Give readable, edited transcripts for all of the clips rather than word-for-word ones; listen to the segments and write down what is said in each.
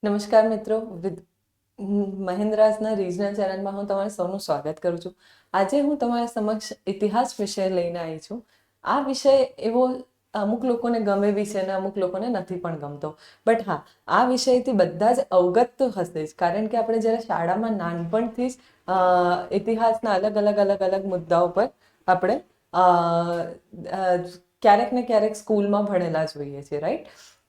નમસ્કાર મિત્રો, મહેન્દ્રાસના રિજનલ ચેનલમાં હું તમારું સૌનું સ્વાગત કરું છું. આજે હું તમારા સમક્ષ ઇતિહાસ વિષય લઈને આવી છું. આ વિષય એવો અમુક લોકોને ગમે બી છે અને અમુક લોકોને નથી પણ ગમતો. બટ હા, આ વિષયથી બધા જ અવગત તો હશે જ, કારણ કે આપણે જ્યારે શાળામાં નાનપણથી જ ઇતિહાસના અલગ અલગ મુદ્દાઓ પર આપણે ક્યારેક ને ક્યારેક સ્કૂલમાં ભણેલા જ હોઈએ છીએ, રાઈટ?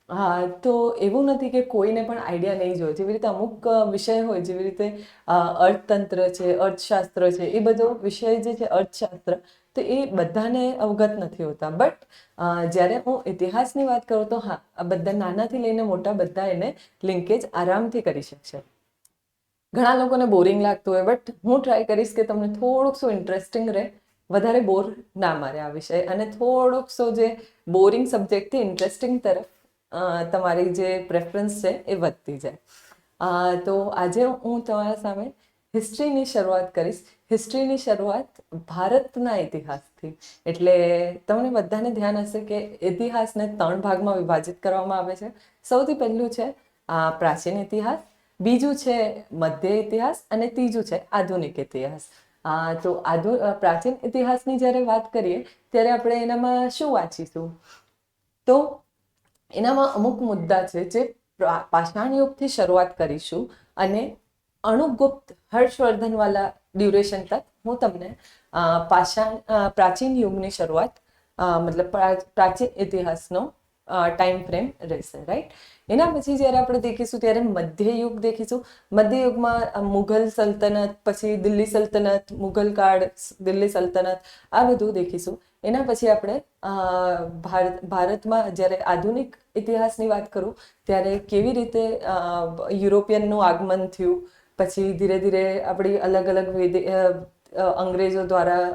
હા, તો એવું નથી કે કોઈને પણ આઈડિયા નહીં જ હોય. જેવી રીતે અમુક વિષય હોય, જેવી રીતે અર્થતંત્ર છે, અર્થશાસ્ત્ર છે, એ બધો વિષય જે છે અર્થશાસ્ત્ર, તો એ બધાને અવગત નથી હોતા. બટ જ્યારે હું ઇતિહાસની વાત કરું તો હા, આ બધા નાનાથી લઈને મોટા બધા એને લિંકેજ આરામથી કરી શકશે. ઘણા લોકોને બોરિંગ લાગતું હોય, બટ હું ટ્રાય કરીશ કે તમને થોડુંક શું ઇન્ટરેસ્ટિંગ રહે, વધારે બોર ના મારે આ વિષય, અને થોડોક સો જે બોરિંગ સબ્જેક્ટથી ઇન્ટરેસ્ટિંગ તરફ તમારી જે પ્રેફરન્સ છે એ વધતી જાય. તો આજે હું તમારા સામે હિસ્ટ્રીની શરૂઆત કરીશ. હિસ્ટ્રીની શરૂઆત ભારતના ઇતિહાસથી. એટલે તમને બધાને ધ્યાન હશે કે ઇતિહાસને 3 ભાગમાં વિભાજિત કરવામાં આવે છે. સૌથી પહેલું છે પ્રાચીન ઇતિહાસ, બીજું છે મધ્ય ઇતિહાસ, અને ત્રીજું છે આધુનિક ઇતિહાસ. તો પ્રાચીન ઇતિહાસની જ્યારે વાત કરીએ ત્યારે આપણે એનામાં શું વાંચીશું? તો એનામાં અમુક મુદ્દા છે જે પાષાણ યુગથી શરૂઆત કરીશું, અને અણુગુપ્ત હર્ષવર્ધનવાલા ડ્યુરેશન તક હું તમને પ્રાચીન યુગની શરૂઆત મતલબ પ્રાચીન ઇતિહાસનો ટાઈમ ફ્રેમ રહેશે, રાઈટ? એના પછી જ્યારે આપણે દેખીશું ત્યારે મધ્યયુગ દેખીશું. મધ્યયુગમાં મુઘલ સલ્તનત, પછી દિલ્હી સલ્તનત, મુઘલ કાળ, દિલ્હી સલ્તનત, આ બધું દેખીશું. એના પછી આપણે ભારતમાં જ્યારે આધુનિક ઇતિહાસની વાત કરું ત્યારે કેવી રીતે યુરોપિયનનું આગમન થયું, પછી ધીરે ધીરે આપણી અલગ અલગ અંગ્રેજો દ્વારા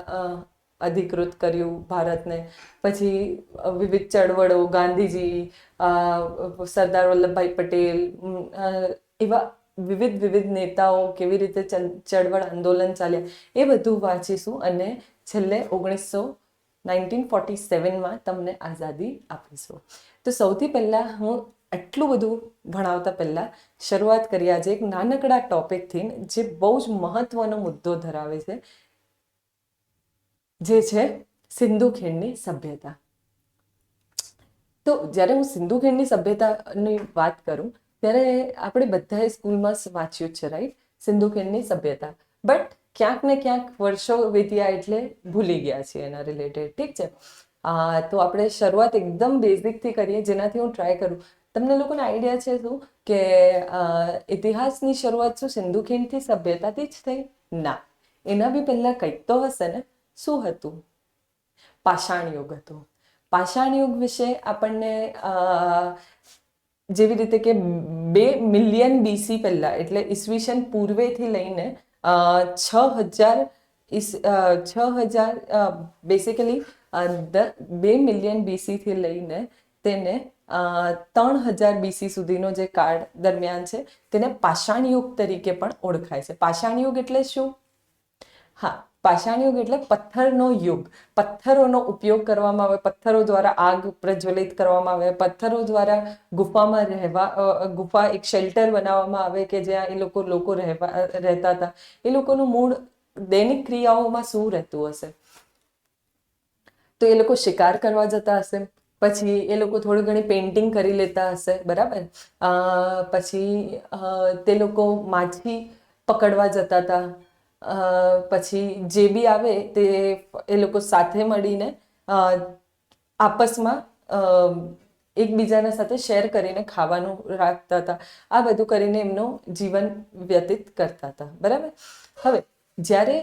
અધિકૃત કર્યું ભારતને, પછી વિવિધ ચળવળો, ગાંધીજી, સરદાર વલ્લભભાઈ પટેલ, એવા વિવિધ નેતાઓ કેવી રીતે ચળવળ આંદોલન ચાલ્યા, એ બધું વાંચીશું. અને છેલ્લે 1947માં તમને આઝાદી આપીશું. તો સૌથી પહેલાં હું આટલું બધું ભણાવતા પહેલાં શરૂઆત કરી આજે એક નાનકડા ટોપિકથી, જે બહુ જ મહત્વનો મુદ્દો ધરાવે છે, જે છે સિંધુ ખીણની સભ્યતા. તો જ્યારે હું સિંધુ ખીણની સભ્યતાની વાત કરું ત્યારે આપણે બધાએ સ્કૂલમાં વાંચ્યું જ છે, રાઈટ? સિંધુ ખીણની સભ્યતા. બટ ક્યાંક ને ક્યાંક વર્ષો વીત્યા એટલે ભૂલી ગયા છીએ એના રિલેટેડ, ઠીક છે? તો આપણે શરૂઆત એકદમ બેઝિકથી કરીએ, જેનાથી હું ટ્રાય કરું. તમને લોકોને આઈડિયા છે શું કે ઇતિહાસની શરૂઆત શું સિંધુ ખીણથી સભ્યતાથી જ થઈ? ના, એના બી પહેલાં કંઈક તો હશે ને. શું હતું? પાષાણ યુગ હતો. પાષાણ યુગ વિશે આપણને જેવી રીતે કે 2 મિલિયન BC પહેલાં, એટલે ઈસવીસન પૂર્વેથી લઈને 6,000 બેસિકલી 2 મિલિયન BC થી લઈને તેને 3,000 BC સુધીનો જે કાળ દરમિયાન છે તેને પાષાણ યુગ તરીકે પણ ઓળખાય છે. પાષાણ યુગ એટલે શું? હા, પાષાણ યુગ એટલે પથ્થરનો યુગ. પથ્થરોનો ઉપયોગ કરવામાં આવે, પથ્થરો દ્વારા આગ પ્રજ્વલિત કરવામાં આવે, પથ્થરો દ્વારા ગુફામાં ગુફા એક શેલ્ટર બનાવવામાં આવે કે જ્યાં એ લોકો રહેતા હતા. એ લોકોનું મૂળ દૈનિક ક્રિયાઓમાં શું રહેતું હશે? તો એ લોકો શિકાર કરવા જતા હશે, પછી એ લોકો થોડી ઘણી પેઇન્ટિંગ કરી લેતા હશે, બરાબર? પછી તે લોકો માછલી પકડવા જતા હતા. પછી જે બી આવે તે એ લોકો સાથે મળીને આપસમાં એકબીજાના સાથે શેર કરીને ખાવાનું રાખતા હતા. આ બધું કરીને એમનું જીવન વ્યતીત કરતા હતા, બરાબર? હવે જ્યારે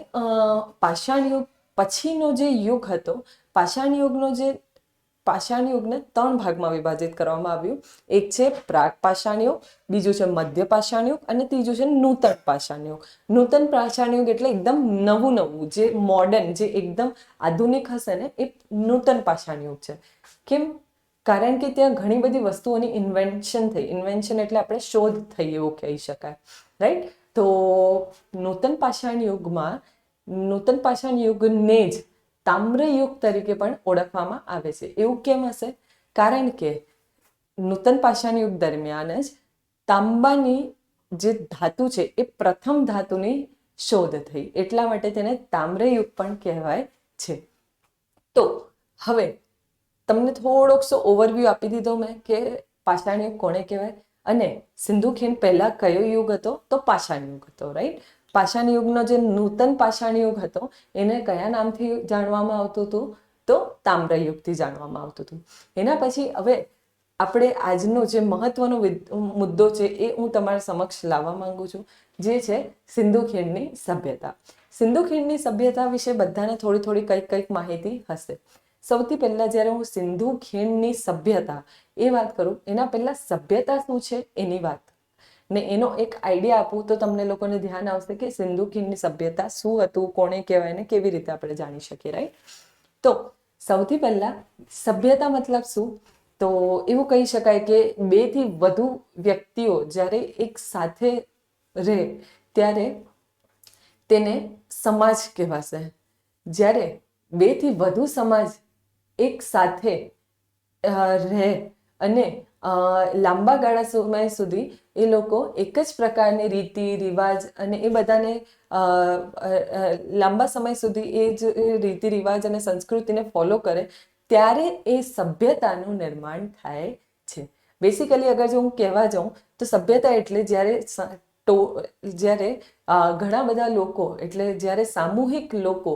પાષાણ યુગ પછીનો જે યુગ હતો, પાષાણ યુગને 3 ભાગમાં વિભાજિત કરવામાં આવ્યું. એક છે પ્રાક પાષાણ યુગ, બીજું છે મધ્ય પાષાણ યુગ, અને ત્રીજું છે નૂતન પાષાણ યુગ. નૂતન પાષાણ યુગ એટલે એકદમ નવું, જે મોડર્ન, જે એકદમ આધુનિક હશે ને, એ નૂતન પાષાણ યુગ છે. કેમ? કારણ કે ત્યાં ઘણી બધી વસ્તુઓની ઇન્વેન્શન થઈ. ઇન્વેન્શન એટલે આપણે શોધ થઈ એવું કહી શકાય, રાઈટ? તો નૂતન પાષાણ યુગને જ તામ્રયુગ તરીકે પણ ઓળખવામાં આવે છે. એવું કેમ હશે? કારણ કે નૂતન પાષાણ યુગ દરમિયાન જ તાંબાની જે ધાતુ છે એ પ્રથમ ધાતુની શોધ થઈ, એટલા માટે તેને તામ્રયુગ પણ કહેવાય છે. તો હવે તમને થોડોક સો ઓવરવ્યૂ આપી દીધો મેં કે પાષાણ યુગ કોને કહેવાય, અને સિંધુ ખીણ પહેલા કયો યુગ હતો, તો પાષાણ યુગ હતો, રાઈટ. પાષાણ યુગનો જે નૂતન પાષાણ યુગ હતો એને કયા નામથી જાણવામાં આવતું હતું, તો તામ્રયુગથી જાણવામાં આવતું હતું. એના પછી હવે આપણે આજનો જે મહત્વનો મુદ્દો છે એ હું તમારા સમક્ષ લાવવા માંગુ છું, જે છે સિંધુ ખીણની સભ્યતા. સિંધુ ખીણની સભ્યતા વિશે બધાને થોડી થોડી કંઈક માહિતી હશે. સૌથી પહેલા જ્યારે હું સિંધુ ખીણની સભ્યતા એ વાત કરું, એના પહેલા સભ્યતા શું છે એની વાત ને એનો એક આઈડિયા આપું તો તમને લોકોને ધ્યાન આવશે કે સિંધુ ખીણની સભ્યતા શું હતું, કોને કહેવાય ને કેવી રીતે આપણે જાણી શકીએ, રાઈટ. તો સૌથી પહેલા સભ્યતા મતલબ શું, તો એવું કહી શકાય કે 2 થી વધુ વ્યક્તિઓ જ્યારે એક સાથે રહે ત્યારે તેને સમાજ કહેવાશે. જ્યારે 2 થી વધુ સમાજ એક સાથે રહે અને લાંબા ગાળા સમય સુધી એ લોકો એક જ પ્રકારની રીતિ રિવાજ અને એ બધાને લાંબા સમય સુધી એ જ રીતિ રિવાજ અને સંસ્કૃતિને ફોલો કરે, ત્યારે એ સભ્યતાનું નિર્માણ થાય છે. બેસિકલી અગર જો હું કહેવા જાઉં તો સભ્યતા એટલે જ્યારે ઘણા બધા લોકો, એટલે જ્યારે સામૂહિક લોકો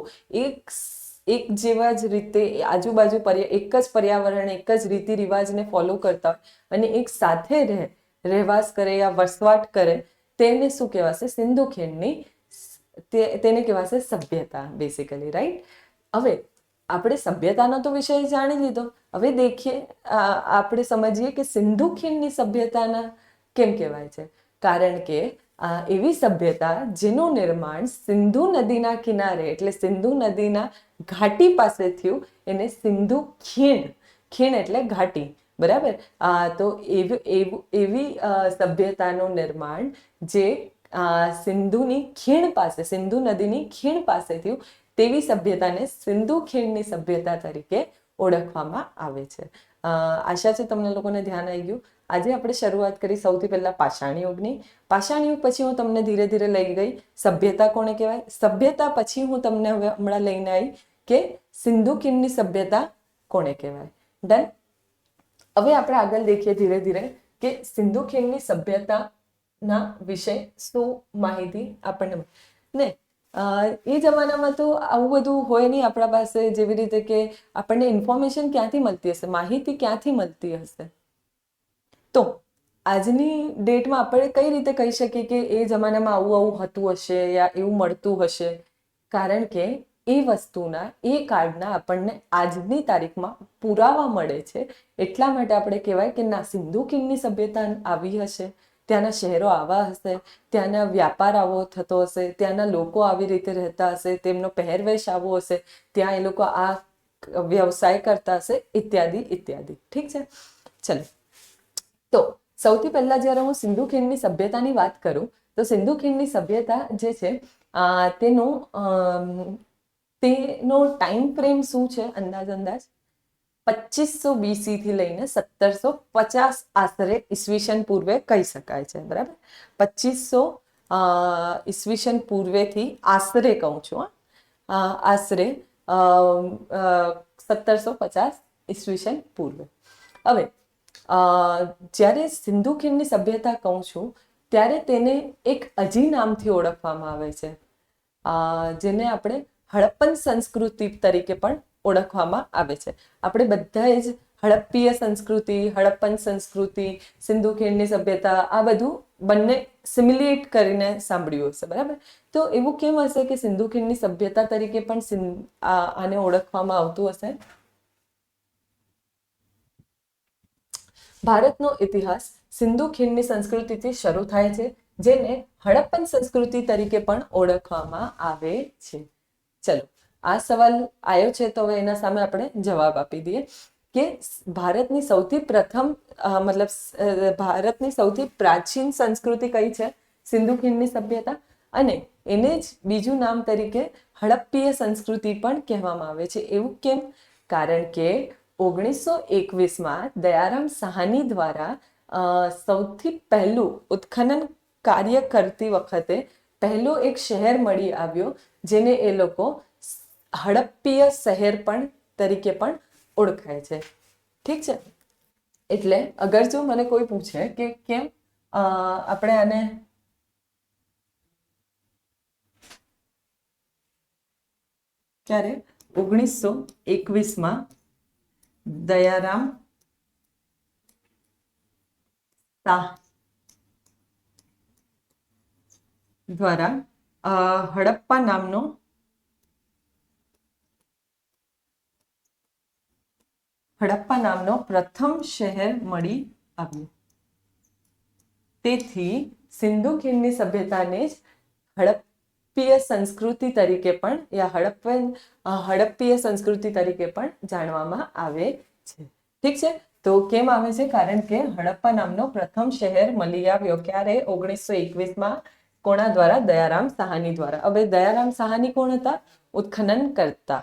એક જેવા જ રીતે આજુબાજુ એક જ પર્યાવરણ, એક જ રીતિ રિવાજને ફોલો કરતા હોય અને એક સાથે રહેવાસ કરે યા વસવાટ કરે, તેને શું કહેવાશે, સિંધુ ખીણની તેને કહેવાશે સભ્યતા, બેસિકલી, રાઈટ. હવે આપણે સભ્યતાનો તો વિષય જાણી લીધો. હવે આપણે સમજીએ કે સિંધુ ખીણની સભ્યતાના કેમ કહેવાય છે. કારણ કે એવી સભ્યતા જેનું નિર્માણ સિંધુ નદીના કિનારે, એટલે સિંધુ નદીના ઘાટી પાસે થયું, એને સિંધુ ખીણ એટલે ઘાટી, બરાબર. તો એવી સભ્યતાનું નિર્માણ જે સિંધુની ખીણ પાસે, સિંધુ નદીની ખીણ પાસે થયું, તેવી સભ્યતાને સિંધુ ખીણની સભ્યતા તરીકે ઓળખવામાં આવે છે. આશા છે તમને લોકોને ધ્યાન આવી ગયું. આજે આપણે શરૂઆત કરી સૌથી પહેલા પાષાણ યુગની. પાષાણ યુગ પછી હું તમને ધીરે ધીરે લઈ ગઈ સભ્યતા કોને કહેવાય. સભ્યતા પછી હું તમને હવે હમણાં લઈને આવી કે સિંધુ ખીણની સભ્યતા કોને કહેવાય. ડન. હવે આપણે આગળ દેખીએ ધીરે ધીરે કે સિંધુ ખીણની સભ્યતાના વિશે શું માહિતી આપણને ને. એ જમાનામાં તો આવું બધું હોય નહીં આપણા પાસે, જેવી રીતે કે આપણને ઇન્ફોર્મેશન ક્યાંથી મળતી હશે, માહિતી ક્યાંથી મળતી હશે. તો આજની ડેટમાં આપણે કઈ રીતે કહી શકીએ કે એ જમાનામાં આવું હતું હશે યા એવું મળતું હશે, કારણ કે એ વસ્તુના એ કાળના આપણને આજની તારીખમાં પુરાવા મળે છે. એટલા માટે આપણે કહેવાય કે ના, સિંધુ ખીણની સભ્યતા આવી હશે, ત્યાંના શહેરો આવા હશે, ત્યાંના વ્યાપાર આવો થતો હશે, ત્યાંના લોકો આવી રીતે રહેતા હશે, તેમનો પહેરવેશ આવો હશે, ત્યાં એ લોકો આ વ્યવસાય કરતા હશે, ઇત્યાદિ ઇત્યાદિ. ઠીક છે, ચલો. તો સૌથી પહેલા જ્યારે હું સિંધુ ખીણની સભ્યતાની વાત કરું તો સિંધુ ખીણની સભ્યતા જે છે તેનો ટાઈમ ફ્રેમ શું છે, અંદાજ 2500 BC થી લઈને 1750 આશરે ઈસવીસન પૂર્વે કહી શકાય છે, બરાબર. 2500 ઈસવીસન પૂર્વેથી આશરે કહું છું, આશરે 1750 ઈસવીસન પૂર્વે. હવે જ્યારે સિંધુ ખીણની સભ્યતા કહું છું ત્યારે તેને એક અજી નામથી ઓળખવામાં આવે છે, જેને આપણે હડપ્પન સંસ્કૃતિ તરીકે પણ ઓળખવામાં આવે છે. આપણે બધાએ જ હડપ્પીય સંસ્કૃતિ, હડપ્પન સંસ્કૃતિ, સિંધુ ખીણની સભ્યતા, આ બધું બંને સિમ્યુલેટ કરીને સાંભળ્યું હશે, બરાબર. તો એવું કેમ હશે કે સિંધુ ખીણની સભ્યતા તરીકે પણ આને ઓળખવામાં આવતું હશે? ભારતનો ઇતિહાસ સિંધુ ખીણની સંસ્કૃતિથી શરૂ થાય છે, જેને હડપ્પન સંસ્કૃતિ તરીકે પણ ઓળખવામાં આવે છે. ચલો, આ સવાલ આવ્યો છે તો હવે એના સામે આપણે જવાબ આપી દઈએ કે ભારતની સૌથી પ્રાચીન સંસ્કૃતિ કઈ છે? સિંધુ ખીણની સભ્યતા. અને એને જ બીજું નામ તરીકે હડપ્પીય સંસ્કૃતિ પણ કહેવામાં આવે છે. એવું કેમ? કારણ કે 1921માં દયારામ સાહાની દ્વારા સૌથી પહેલું ઉત્ખનન કાર્ય કરતી વખતે પહેલો એક શહેર મળી આવ્યો જેને એ લોકો હડપ્પીય શહેર પણ તરીકે પણ ઓળખાય છે. ઠીક છે. એટલે અગર જો મને કોઈ પૂછે કે કેમ આપણે આને ક્યારે 1921માં દયારામ શાહ દ્વારા હડપ્પા નામનો પ્રથમ શહેર મળી આવ્યું. તેથી સિંધુ ખીણની સભ્યતાને જ હડપ્પીય સંસ્કૃતિ તરીકે પણ હડપ્પીય સંસ્કૃતિ તરીકે પણ જાણવામાં આવે છે. ઠીક છે. તો કેમ આવે છે? કારણ કે હડપ્પા નામનો પ્રથમ શહેર મળી આવ્યો ક્યારે? 1921માં. કોના દ્વારા? દયારામ સાહાની દ્વારા. હવે દયારામ સાહાની કોણ હતા? ઉત્ખનન કરતા.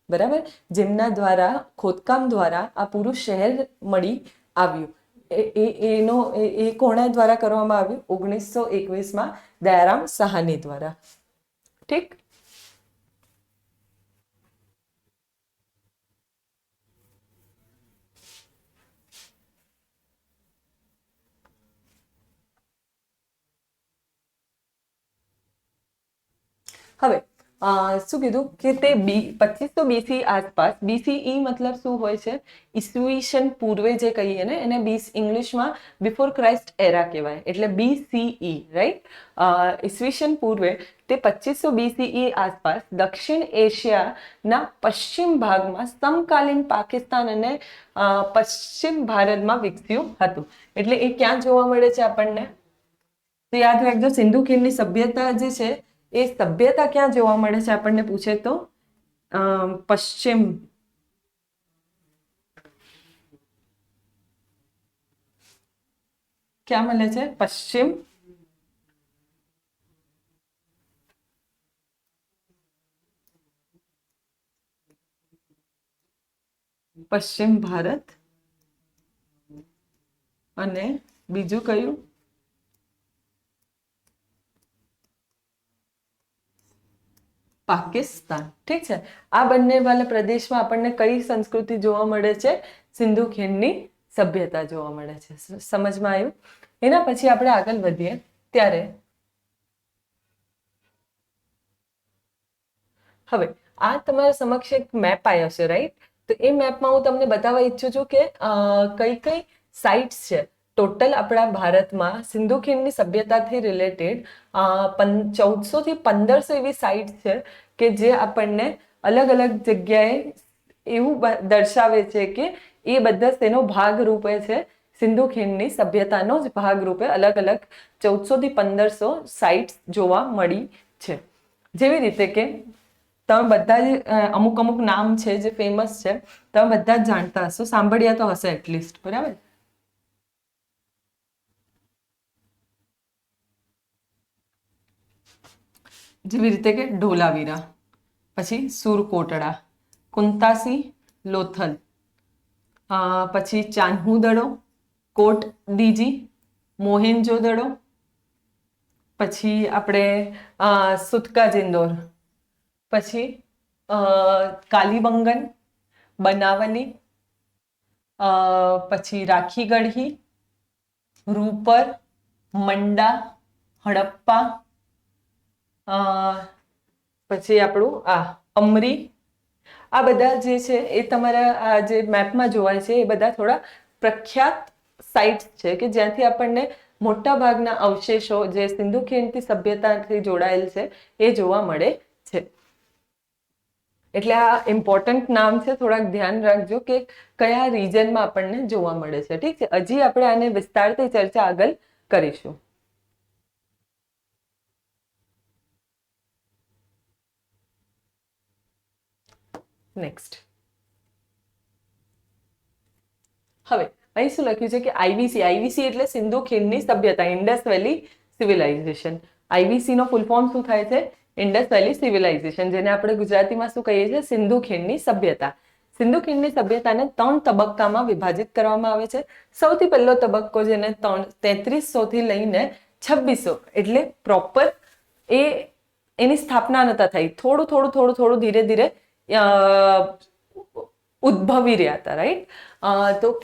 બરાબર. જેમના દ્વારા ખોદકામ દ્વારા આ પૂરું શહેર મળી આવ્યું. એ કોના દ્વારા કરવામાં આવ્યું? 1921માં દયારામ સાહાની દ્વારા. ઠીક. હવે શું કીધું કે તે 2500 BC આસપાસ, BCE મતલબ શું હોય છે? ઈસવીસન પૂર્વે જે કહીએ ને એને ઇંગ્લિશમાં બિફોર ક્રાઇસ્ટ એરા કહેવાય. એટલે BCE, રાઈટ? ઈસવીસન પૂર્વે તે 2500 BCE આસપાસ દક્ષિણ એશિયાના પશ્ચિમ ભાગમાં સમકાલીન પાકિસ્તાન અને પશ્ચિમ ભારતમાં વિકસ્યું હતું. એટલે એ ક્યાં જોવા મળે છે આપણને? તો યાદ રાખજો, સિંધુ ખીણની સભ્યતા જે છે એ સભ્યતા ક્યાં જોવા મળે છે આપણને પૂછે તો? પશ્ચિમ ક્યાં મળે છે? પશ્ચિમ ભારત અને બીજું કયું? પાકિસ્તાન. ઠીક છે. આ બંને વાળા પ્રદેશમાં આપણને કઈ સંસ્કૃતિ જોવા મળે છે? સિંધુ ખીણની સભ્યતા જોવા મળે છે. સમજમાં આવ્યું? એના પછી આપણે આગળ વધીએ ત્યારે હવે આ તમારા સમક્ષ એક મેપ આવ્યો છે, રાઈટ? તો એ મેપમાં હું તમને બતાવવા ઈચ્છું છું કે કઈ કઈ સાઇટ્સ છે ટોટલ આપણા ભારતમાં સિંધુ ખીણની સભ્યતાથી રિલેટેડ. 1400 થી 1500 એવી સાઇટ્સ છે કે જે આપણને અલગ અલગ જગ્યાએ એવું દર્શાવે છે કે એ બધા તેનો ભાગ રૂપે છે. સિંધુ ખીણની સભ્યતાનો જ ભાગ રૂપે અલગ અલગ 1400 થી 1500 સાઇટ્સ જોવા મળી છે. જેવી રીતે કે તમે બધા જ અમુક અમુક નામ છે જે ફેમસ છે, તમે બધા જ જાણતા હશો, સાંભળ્યા તો હશે એટલીસ્ટ. બરાબર. જેવી રીતે કે ઢોલાવીરા, પછી સુરકોટડા, કુંતાસી, લોથલ, પછી ચાન્હુ દડો, કોટ દીજી, મોહેન્જો દડો, પછી આપણે સુતકા જિંદોર, પછી કાલીબંગન, બનાવલી, પછી રાખી ગઢી, રૂપર, મંડા, હડપ્પા, પછી આપણું અમરી. આ બધા જે છે એ તમારા જે મેપમાં જોવાય છે એ બધા થોડા પ્રખ્યાત સાઇટ્સ છે કે જ્યાંથી આપણને મોટા ભાગના અવશેષો જે સિંધુ ખીણની સભ્યતાથી જોડાયેલ છે એ જોવા મળે છે. એટલે આ ઇમ્પોર્ટન્ટ નામ છે, થોડાક ધ્યાન રાખજો કે કયા રીજનમાં આપણને જોવા મળે છે. ઠીક છે. હજી આપણે આને વિસ્તારથી ચર્ચા આગળ કરીશું. નેક્સ્ટ. હવે અહીં શું લખ્યું છે કે આઈવીસી એટલે સિંધુ ખીણની સભ્યતા, ઇન્ડસ વેલી સિવિલાઇઝેશન. આઈવીસી નો ફૂલ ફોર્મ શું થાય છે? ઇન્ડસ વેલી સિવિલાઇઝેશન, જેને આપણે ગુજરાતીમાં શું કહીએ છીએ? સિંધુ ખીણની સભ્યતા. સિંધુ ખીણની સભ્યતાને 3 તબક્કામાં વિભાજિત કરવામાં આવે છે. સૌથી પહેલો તબક્કો જેને 3300 થી લઈને 2600 એટલે પ્રોપર એની સ્થાપના નતા થઈ, થોડું ધીરે ધીરે ઉદ્ભવી રહ્યા હતા, રાઈટ. તો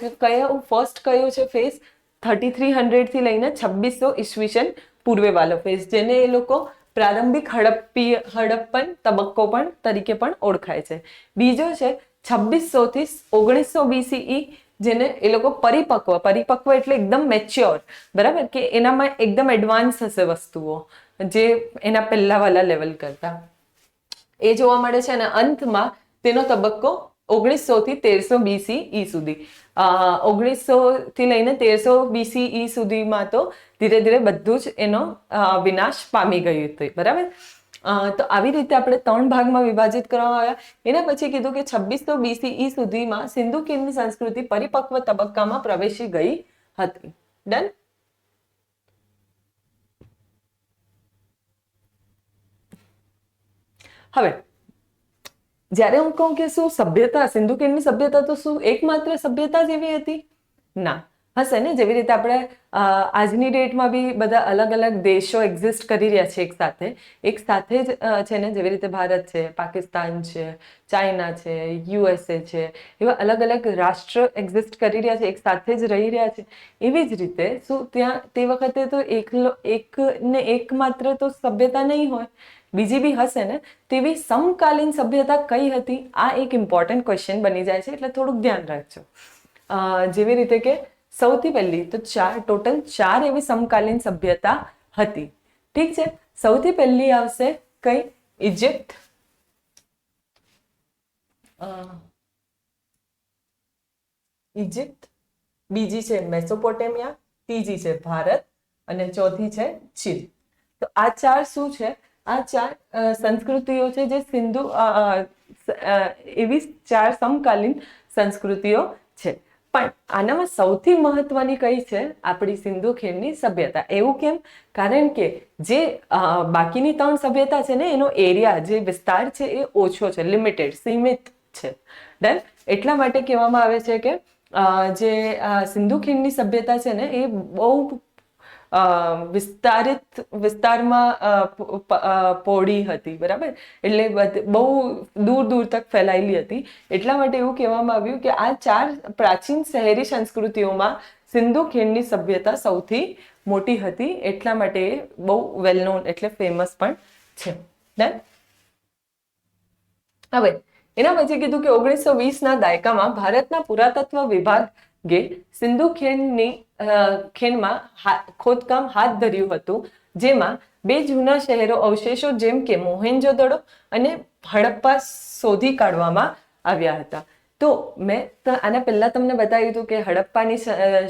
ફર્સ્ટ કયો છે ફેઝ? 3300 થી લઈને 2600 ઈસવીસન પૂર્વે વાળો ફેઝ, જેને એ લોકો પ્રારંભિક હડપ્પન તબક્કો પણ તરીકે પણ ઓળખાય છે. બીજો છે 2600 થી 1900 BCE, જેને એ લોકો પરિપક્વ એટલે એકદમ મેચ્યોર, બરાબર, કે એનામાં એકદમ એડવાન્સ હશે વસ્તુઓ જે એના પહેલા વાળા લેવલ કરતા, એ જોવા મળે છે. અને અંતમાં તેનો તબક્કો 1900 થી 1300 BCE સુધી, 1900 થી લઈને 1300 BCE સુધીમાં તો ધીરે ધીરે બધું જ એનો વિનાશ પામી ગયું હતું, બરાબર. તો આવી રીતે આપણે 3 ભાગમાં વિભાજિત કરવામાં આવ્યા. એના પછી કીધું કે 2600 BCE સુધીમાં સિંધુ ખીણની સંસ્કૃતિ પરિપક્વ તબક્કામાં પ્રવેશી ગઈ હતી. ડન. હવે જ્યારે હું કહું કે શું સભ્યતા, સિંધુ ખીણની સભ્યતા તો શું એકમાત્ર સભ્યતા જ એવી હતી? ના, હશે ને. જેવી રીતે આપણે આજની ડેટમાં બી બધા અલગ અલગ દેશો એક્ઝિસ્ટ કરી રહ્યા છે એક સાથે જ છે ને. જેવી રીતે ભારત છે, પાકિસ્તાન છે, ચાઇના છે, USA છે, એવા અલગ અલગ રાષ્ટ્ર એક્ઝિસ્ટ કરી રહ્યા છે, એક સાથે જ રહી રહ્યા છે. એવી જ રીતે શું ત્યાં તે વખતે તો એક માત્ર તો સભ્યતા નહીં હોય, બીજી બી હશે ને. તેવી સમકાલીન સભ્યતા કઈ હતી? આ એક ઇમ્પોર્ટન્ટ ક્વેશ્ચન બની જાય છે, એટલે થોડુંક ધ્યાન રાખજો. જેવી રીતે કે સૌથી પહેલી તો ટોટલ 4 એવી સમકાલીન સભ્યતા હતી, ઠીક છે. સૌથી પહેલી આવશે કઈ? ઇજિપ્ત, બીજી છે મેસોપોટેમિયા, ત્રીજી છે ભારત અને ચોથી છે ચીન. તો આ 4 શું છે? આ 4 સંસ્કૃતિઓ છે જે એવી 4 સમકાલીન સંસ્કૃતિઓ છે. પણ આનામાં સૌથી મહત્વની કઈ છે? આપણી સિંધુ ખીણની સભ્યતા. એવું કેમ? કારણ કે જે બાકીની 3 સભ્યતા છે ને, એનો એરિયા, જે વિસ્તાર છે એ ઓછો છે, લિમિટેડ, સીમિત છે. ડન. એટલા માટે કહેવામાં આવે છે કે જે સિંધુ ખીણની સભ્યતા છે ને એ બહુ વિસ્તારમાં પહોળી હતી, બરાબર. એટલે બહુ દૂર તક ફેલાયેલી હતી. એટલા માટે એવું કહેવામાં આવ્યું કે આ 4 પ્રાચીન શહેરી સંસ્કૃતિઓમાં સિંધુ ખીણની સભ્યતા સૌથી મોટી હતી. એટલા માટે બહુ વેલ નોન એટલે ફેમસ પણ છે. ડન. હવે એના પછી કીધું કે 1920ના દાયકામાં ભારતના પુરાતત્વ વિભાગે સિંધુ ખીણમાં ખોદકામ હાથ ધર્યું હતું, જેમાં 2 જૂના શહેરો અવશેષો જેમ કે મોહેન્જો-દડો અને હડપ્પા શોધી કાઢવામાં આવ્યા હતા. તો મેં આના પહેલા તમને બતાવ્યું હતું કે હડપ્પાની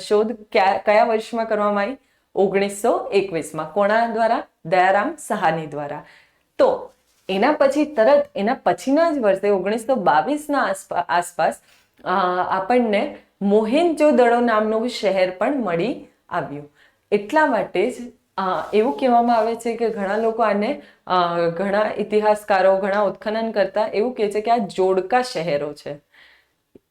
શોધ કયા વર્ષમાં કરવામાં આવી? 1921માં. કોના દ્વારા? દયારામ સહાની દ્વારા. તો એના પછીના જ વર્ષે 1922ના આસપાસ આપણને મોહેન્જો-દડો નામનું શહેર પણ મળી આવ્યું. એટલા માટે જ એવું કહેવામાં આવે છે કે ઘણા લોકો આને, ઘણા ઇતિહાસકારો, ઘણા ઉત્ખનન કરતા એવું કહે છે કે આ જોડકા શહેરો છે.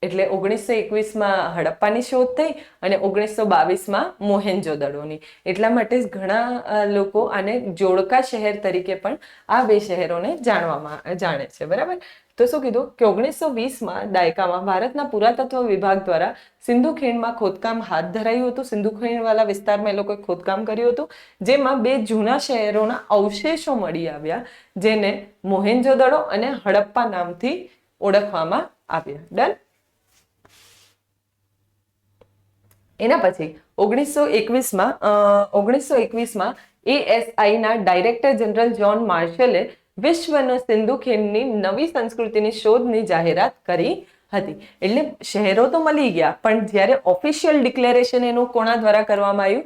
એટલે 1921માં હડપ્પાની શોધ થઈ અને 1922માં મોહેન્જો-દડોની. એટલા માટે જ ઘણા લોકો આને જોડકા શહેર તરીકે પણ આ 2 શહેરોને જાણે છે, બરાબર. તો શું કીધું કે 1920માં દાયકામાં ભારતના પુરાતત્વ વિભાગ દ્વારા સિંધુ ખીણમાં ખોદકામ હાથ ધરાયું હતું. સિંધુ ખીણવાળા વિસ્તારમાં એ લોકોએ ખોદકામ કર્યું હતું, જેમાં 2 જૂના શહેરોના અવશેષો મળી આવ્યા, જેને મોહેન્જો-દડો અને હડપ્પા નામથી ઓળખવામાં આવ્યા. ડન. એના પછી 1921માં ASIના ડાયરેક્ટર જનરલ જ્હોન માર્શલે વિશ્વનો સિંધુ ખીણની નવી સંસ્કૃતિની શોધની જાહેરાત કરી હતી. એટલે શહેરો તો મળી ગયા, પણ જ્યારે ઓફિશિયલ ડિક્લેરેશન એનું કોના દ્વારા કરવામાં આવ્યું?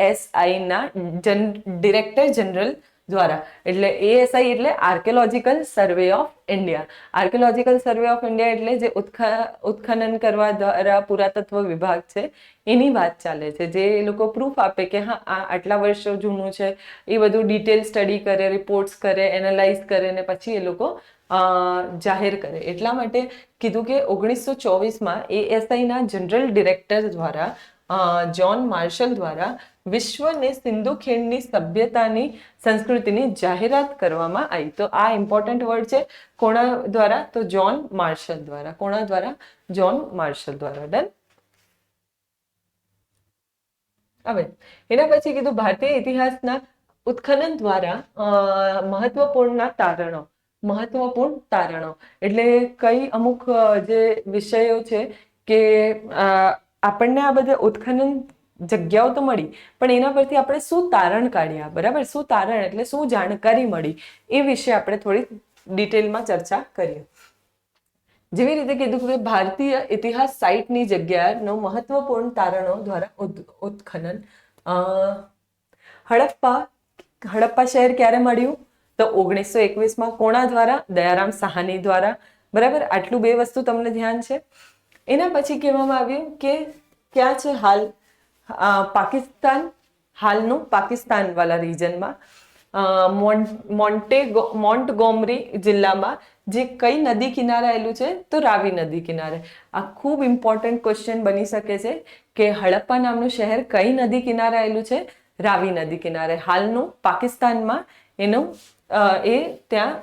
ASIના ડાયરેક્ટર જનરલ દ્વારા. એટલે ASI એટલે archaeological survey of India. Archaeological survey of India એટલે જે ઉત્ખનન કરવા દ્વારા પુરાતત્વ વિભાગ છે એની વાત ચાલે છે. જે એ લોકો પ્રૂફ આપે કે હા આ આટલા વર્ષો જૂનું છે, એ બધું ડિટેલ સ્ટડી કરે, રિપોર્ટ્સ કરે, એનાલાઇઝ કરે ને પછી એ લોકો જાહેર કરે. એટલા માટે કીધું કે 1924માં ASIના જનરલ ડિરેક્ટર દ્વારા જ્હોન માર્શલ દ્વારા વિશ્વને સિંધુ ખીણની સભ્યતાની સંસ્કૃતિની જાહેરાત કરવામાં આવી. તો આ ઇમ્પોર્ટન્ટ વર્ડ છે. કોના દ્વારા? તો જ્હોન માર્શલ દ્વારા. કોના દ્વારા? જ્હોન માર્શલ દ્વારા. ડન. હવે એના પછી કીધું ભારતીય ઇતિહાસના ઉત્ખનન દ્વારા મહત્વપૂર્ણ તારણો એટલે કઈ અમુક જે વિષયો છે કે આપણને આ બધા ઉત્ખનન જગ્યાઓ તો મળી, પણ એના પરથી આપણે શું તારણ કાઢ્યા, બરાબર? શું તારણ એટલે શું જાણકારી મળી, એ વિશે આપણે થોડી ડિટેલમાં ચર્ચા કરીએ. જેવી રીતે કીધું કે ભારતીય ઇતિહાસ સાઇટની જગ્યાનો મહત્વપૂર્ણ તારણો દ્વારા ઉત્ખનન. હડપ્પા શહેર ક્યારે મળ્યું? તો 1921માં. કોના દ્વારા? દયારામ સાહાની દ્વારા. બરાબર, આટલું બે વસ્તુ તમને ધ્યાન છે. એના પછી કહેવામાં આવ્યું કે ક્યાં છે હાલ પાકિસ્તાન, હાલનું પાકિસ્તાન વાળા રીજનમાં મોન્ટગોમરી જિલ્લામાં જે કઈ નદી કિનારે આવેલું છે? તો રાવી નદી કિનારે. આ ખૂબ ઇમ્પોર્ટન્ટ ક્વેશ્ચન બની શકે છે કે હડપ્પા નામનું શહેર કઈ નદી કિનારે આવેલું છે? રાવી નદી કિનારે. હાલનું પાકિસ્તાનમાં એનું એ ત્યાં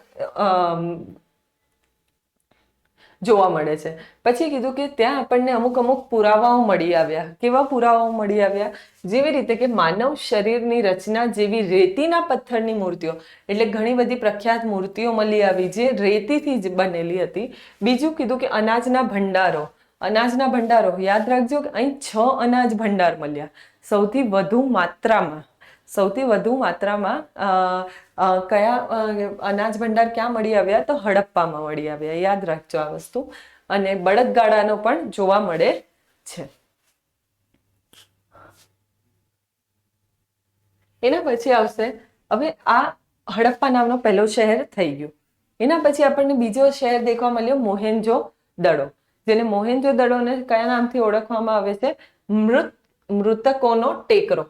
જોવા મળે છે. પછી કીધું કે ત્યાં આપણને અમુક પુરાવાઓ મળી આવ્યા. કેવા પુરાવાઓ મળી આવ્યા? જેવી રીતે કે માનવ શરીરની રચના જેવી રેતીના પથ્થરની મૂર્તિઓ, એટલે ઘણી બધી પ્રખ્યાત મૂર્તિઓ મળી આવી જે રેતીથી જ બનેલી હતી. બીજું કીધું કે અનાજના ભંડારો. યાદ રાખજો કે અહીં 6 અનાજ ભંડાર મળ્યા. સૌથી વધુ માત્રામાં કયા અનાજ ભંડાર ક્યાં મળી આવ્યા? તો હડપ્પામાં મળી આવ્યા. યાદ રાખજો આ વસ્તુ. અને બળદગાડાનો પણ જોવા મળે છે. એના પછી આવશે, હવે આ હડપ્પા નામનો પહેલો શહેર થઈ ગયું. એના પછી આપણને બીજો શહેર દેખવા મળ્યો મોહેન્જો દડો, જેને મોહેન્જો દડોને કયા નામથી ઓળખવામાં આવે છે? મૃતકોનો ટેકરો.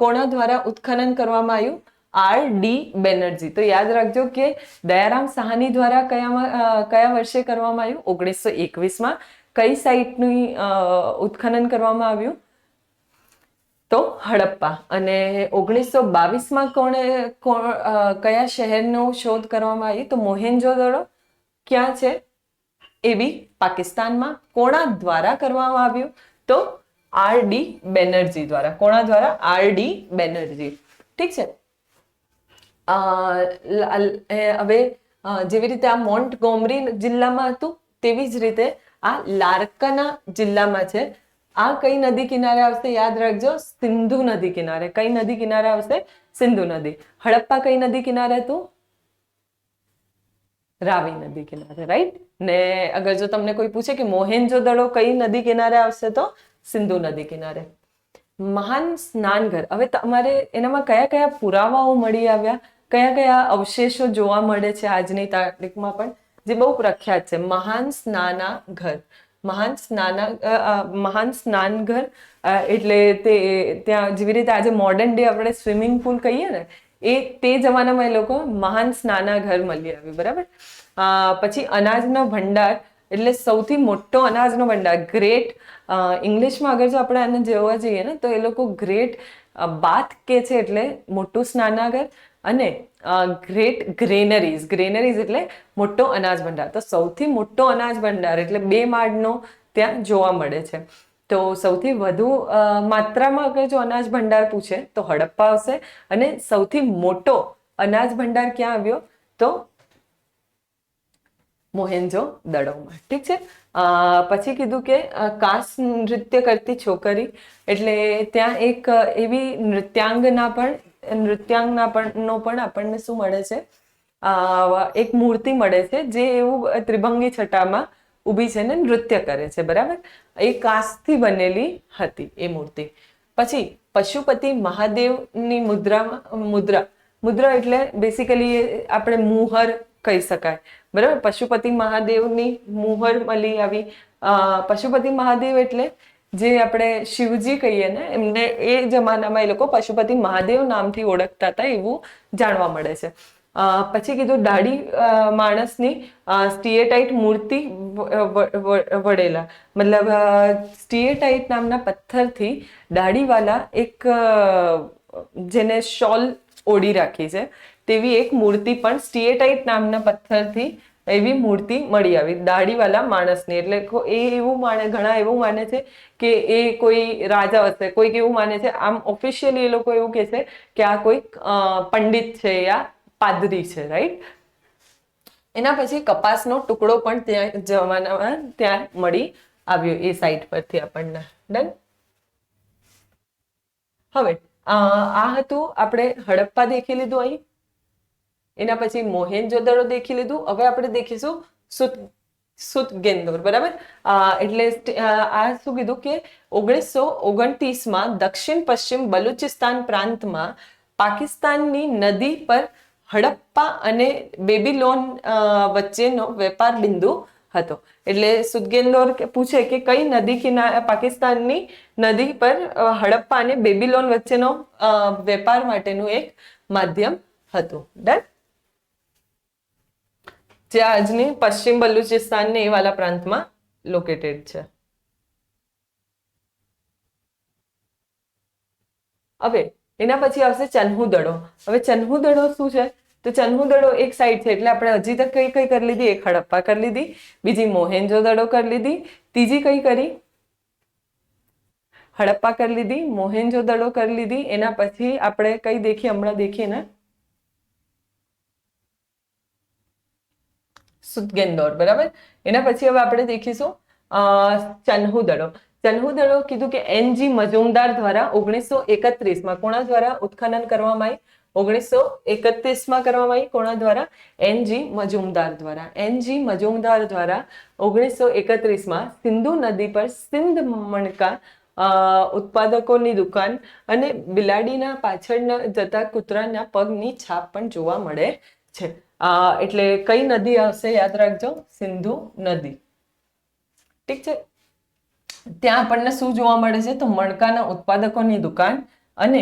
કોના દ્વારા ઉત્ખનન કરવામાં આવ્યું? R.D. બેનર્જી. તો યાદ રાખજો કે દયારામ સાહાની દ્વારા કયા વર્ષે કરવામાં આવ્યું? 1921માં. કઈ સાઇટનું ઉત્ખનન કરવામાં આવ્યું? તો હડપ્પા. અને 1922માં કયા શહેરનો શોધ કરવામાં આવી? તો મોહેન્જો દડો. ક્યાં છે? એ બી પાકિસ્તાનમાં. કોના દ્વારા કરવામાં આવ્યું? તો R.D. બેનર્જી દ્વારા. કોના દ્વારા? R.D. બેનર્જી. ઠીક છે. હવે જેવી રીતે આ મોન્ટગોમરી જિલ્લામાં હતું તેવી જ રીતે આ લાર્કાના જિલ્લામાં છે. આ કઈ નદી કિનારે આવશે? યાદ રાખજો, સિંધુ નદી કિનારે. કઈ નદી કિનારે આવશે? સિંધુ નદી. હડપ્પા કઈ નદી કિનારે હતું? રાવી નદી કિનારે. રાઈટ ને અગર જો તમને કોઈ પૂછે કે મોહેન્જો દડો કઈ નદી કિનારે આવશે? તો સિંધુ નદી કિનારે. મહાન સ્નાનઘર. હવે તમારે એનામાં કયા પુરાવાઓ મળી આવ્યા, કયા અવશેષો જોવા મળે છે આજની તારીખમાં પણ, જે બહુ પ્રખ્યાત છે? મહાન સ્નાનઘર એટલે ત્યાં જેવી રીતે આજે મોડર્ન ડે આપણે સ્વિમિંગ પુલ કહીએ ને, તે જમાનામાં એ લોકો મહાન સ્નાનાઘર મળી આવ્યું. બરાબર. પછી અનાજનો ભંડાર એટલે સૌથી મોટો અનાજનો ભંડાર, ગ્રેટ. ઇંગ્લિશમાં અગર જો આપણે આને જોવા જઈએ ને તો એ લોકો ગ્રેટ બાથ કે છે, એટલે મોટું સ્નાનાગર, અને ગ્રેટ ગ્રેનરીઝ એટલે મોટો અનાજ ભંડાર. તો સૌથી મોટો અનાજ ભંડાર એટલે 2 માળનો ત્યાં જોવા મળે છે. તો સૌથી વધુ માત્રામાં અગર જો અનાજ ભંડાર પૂછે તો હડપ્પા આવશે. અને સૌથી મોટો અનાજ ભંડાર ક્યાં આવ્યો? તો મોહેન્જો દડોમાં. ઠીક છે. પછી કીધું કે કાસ નૃત્ય કરતી છોકરી, એટલે ત્યાં એક એવી નૃત્યાંગના પણ આપણને શું મળે છે? એક મૂર્તિ મળે છે જે એવું ત્રિભંગી છટામાં ઊભી છે ને નૃત્ય કરે છે. બરાબર. એ કાચથી બનેલી હતી એ મૂર્તિ. પછી પશુપતિ મહાદેવની મુદ્રા એટલે બેસિકલી આપણે મુહર કહી શકાય, બરાબર. પશુપતિ મહાદેવની મુહર મળી આવી. પશુપતિ મહાદેવ એટલે જે આપણે શિવજી કહીએ ને, એમને એ જમાનામાં એ લોકો પશુપતિ મહાદેવ નામથી ઓળખતા હતા એવું જાણવા મળે છે. પછી કીધું દાઢી માણસની સ્ટીએટાઇટ મૂર્તિ વડેલા, મતલબ સ્ટીએટાઇટ નામના પથ્થરથી દાઢીવાલા એક જેને શોલ ઓઢી રાખી છે તેવી એક મૂર્તિ પણ સ્ટીએટાઇટ નામના પથ્થરથી એવી મૂર્તિ મળી આવી દાઢીવાલા માણસની. એટલે એ એવું ઘણા એવું માને છે કે એ કોઈ રાજા હશે, કોઈક એવું માને છે. આમ ઓફિશિયલી એ લોકો એવું કહે છે કે આ કોઈક પંડિત છે યા પાદરી છે, રાઈટ. એના પછી કપાસનો ટુકડો પણ ત્યાં જમાનામાં ત્યાં મળી આવ્યો એ સાઈડ પરથી આપણને. ડન. હવે આ હતું આપણે હડપ્પા દેખી લીધું અહીં. એના પછી મોહેનજોદડો દેખી લીધું. હવે આપણે દેખીશું સુતગેન્દોર, બરાબર. એટલે આ શું કીધું કે 1929માં દક્ષિણ પશ્ચિમ બલુચિસ્તાન પ્રાંતમાં પાકિસ્તાનની નદી પર હડપ્પા અને બેબીલોન વચ્ચેનો વેપાર બિંદુ હતો. એટલે સુતગેન્દોર પૂછે કે કઈ નદી કિનારે પાકિસ્તાનની નદી પર હડપ્પા અને બેબીલોન વચ્ચેનો વેપાર માટેનું એક માધ્યમ હતું. ડન. જે આજની પશ્ચિમ બલુચિસ્તાન ને એ વાલા પ્રાંતમાં લોકેટેડ છે. હવે એના પછી આવશે ચન્હુદડો. હવે ચન્હુદડો શું છે? તો ચન્હુદડો એક સાઈડ છે, એટલે આપણે હજી તક કઈ કરી લીધી? એક હડપ્પા કરી લીધી, બીજી મોહેનજોદડો કરી લીધી, ત્રીજી કઈ કરી? હડપ્પા કરી લીધી, મોહેનજોદડો કરી લીધી. એના પછી આપણે કઈ દેખીએ? હમણાં દેખીએ ને, સુતગેન્દોર, બરાબર. એના પછી હવે આપણે દેખીશું ચન્હુદડો. ચન્હુદડો કીધું કે એનજી મજુમદાર દ્વારા 1931માં કોના દ્વારા ઉત્ખનન કરવામાં આવી? 1931માં કરવામાં આવી. કોના દ્વારા? એનજી મજુમદાર દ્વારા. એનજી મજુમદાર દ્વારા 1931માં સિંધુ નદી પર સિંધ મણકા ઉત્પાદકોની દુકાન અને બિલાડીના પાછળ જતા કૂતરાના પગની છાપ પણ જોવા મળે છે. એટલે કઈ નદી આવશે? યાદ રાખજો, સિંધુ નદી. ઠીક છે. ત્યાં આપણને શું જોવા મળે છે? તો મણકાના ઉત્પાદકોની દુકાન અને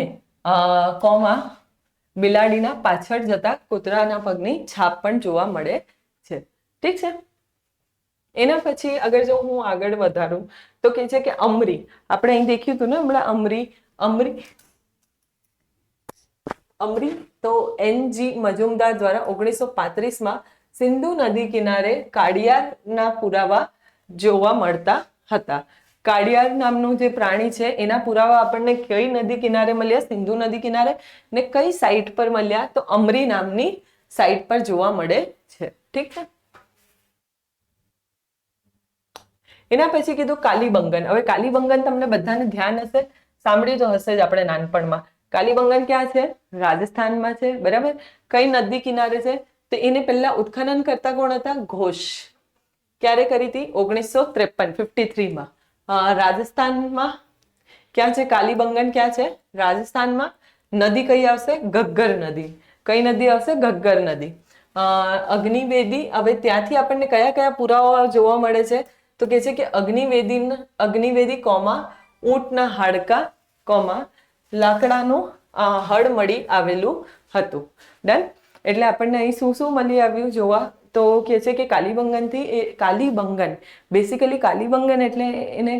બિલાડીના પાછળ જતા કૂતરાના પગની છાપ પણ જોવા મળે છે. ઠીક છે. એના પછી અગર જો હું આગળ વધારું તો કે છે કે અમરી. આપણે અહીં દેખ્યું હતું ને હમણાં અમરી તો એનજી મજુમદાર દ્વારા 1935માં સિંધુ નદી કિનારે કાળિયારના પુરાવા જોવા મળતા હતા. કાળિયાર નામનું જે પ્રાણી છે એના પુરાવા આપણને કઈ નદી કિનારે મળ્યા? સિંધુ નદી કિનારે. ને કઈ સાઇટ પર મળ્યા? તો અમરી નામની સાઇટ પર જોવા મળે છે. ઠીક છે. એના પછી કીધું કાલીબંગન. હવે કાલીબંગન તમને બધાને ધ્યાન હશે, સાંભળ્યું તો હશે જ આપણે નાનપણમાં. કાલીબંગન ક્યાં છે? રાજસ્થાનમાં છે, બરાબર. કઈ નદી કિનારે છે? તો એને પહેલા ઉત્ખનન કરતા કોણ હતા? ઘોષ. ક્યારે કરી હતી? 1953માં. રાજસ્થાનમાં ક્યાં છે કાલીબંગન? ક્યાં છે? રાજસ્થાનમાં. નદી કઈ આવશે? ઘગ્ગર નદી. કઈ નદી આવશે? ઘગ્ગર નદી. અગ્નિવેદી. હવે ત્યાંથી આપણને કયા કયા પુરાવા જોવા મળે છે? તો કે છે કે અગ્નિવેદી ઊંટના હાડકા લાકડાનું હળ મળી આવેલું હતું. ડન. એટલે આપણને અહીં શું શું મળી આવ્યું જોવા? તો કે છે કે કાલીબંગન બેસિકલી કાલીબંગન એટલે એને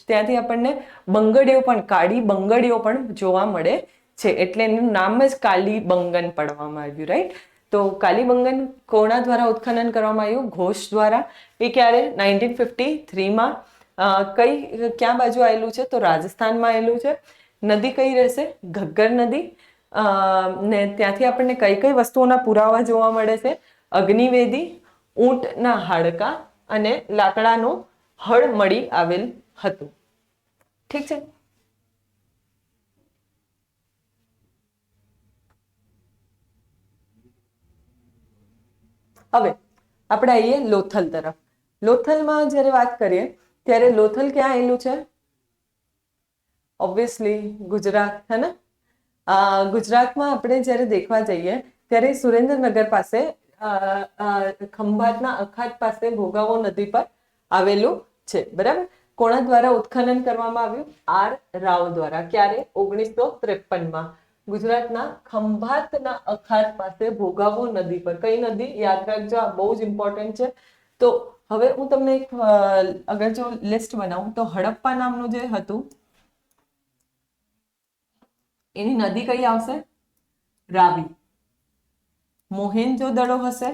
ત્યાંથી આપણને બંગડીઓ પણ, કાળી બંગડીઓ પણ જોવા મળે છે. એટલે એનું નામ જ કાલીબંગન પડવામાં આવ્યું, રાઈટ. તો કાલીબંગન કોના દ્વારા ઉત્ખનન કરવામાં આવ્યું? ઘોષ દ્વારા. એ ક્યારે? 1953માં. ક્યાં બાજુ આવેલું છે? તો રાજસ્થાનમાં આવેલું છે. નદી કઈ રહેશે? ઘગ્ગર નદી. ને ત્યાંથી આપણને કઈ કઈ વસ્તુઓના પુરાવા જોવા મળે છે? અગ્નિવેદી, ઊંટના હાડકા અને લાકડાનું હળ મળી આવેલ હતું. ઠીક છે. હવે આપણે આવીએ લોથલ તરફ. લોથલમાં જ્યારે વાત કરીએ ત્યારે લોથલ ક્યાં આવેલું છે? ઓબ્વિયસલી ગુજરાત, है ना। ગુજરાતમાં આપણે જ્યારે દેખવા જઈએ ત્યારે સુરેન્દ્રનગર પાસે ખંભાતના અખાત પાસે ભોગાવો નદી પર આવેલું છે, બરાબર। કોના દ્વારા ઉત્ખનન કરવામાં આવ્યું? આર રાવ દ્વારા। ક્યારે? 1953માં। ગુજરાતના ખંભાતના અખાત પાસે ભોગાવો નદી પર, કઈ નદી? યાદ રાખજો, આ બહુ જ ઇમ્પોર્ટન્ટ છે। તો હવે હું તમને એક અગર જો લિસ્ટ બનાવું તો હડપ્પા નામનું જે હતું એની નદી કઈ આવશે? રાવી। મોહેન્જો-દડો હશે,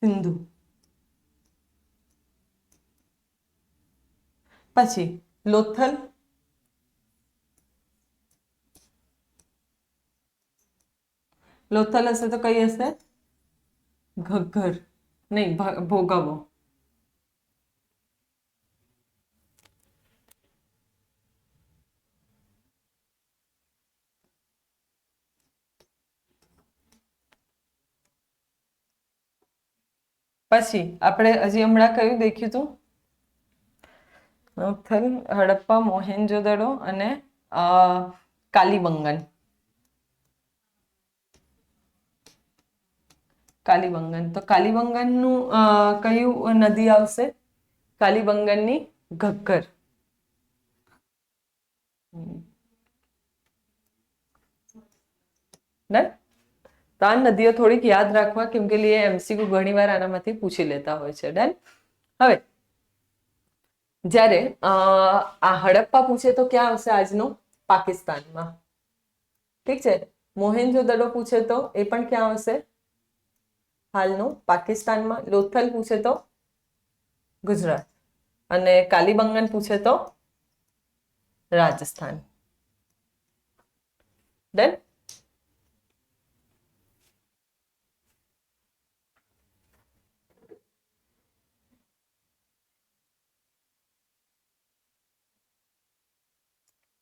સિંધુ। પછી લોથલ, લોથલ હશે તો કઈ હશે? ઘગ્ગર, નહીં ભોગાવો। પછી આપણે હજી હમણાં કયું દેખ્યું હતું? લોથલ, હડપ્પા, મોહેન્જો-દડો અને કાલીબંગન। કાલીબંગન, તો કાલીબંગનનું કયું નદી આવશે? કાલીબંગનની ઘગ્ગર। ડન। તો આ નદીઓ થોડીક યાદ રાખવા, કેમ કે लिए એમસીક્યુ ઘણી વાર આનામાંથી પૂછી લેતા હોય છે। ડન। હવે જ્યારે આ હડપ્પા પૂછે તો ક્યાં આવશે? આજનું પાકિસ્તાનમાં, ઠીક છે। મોહેન્જો-દડો પૂછે તો એ પણ ક્યાં આવશે? હાલનું પાકિસ્તાનમાં। લોથલ પૂછે તો ગુજરાત, અને કાલીબંગન પૂછે તો રાજસ્થાન। ડન।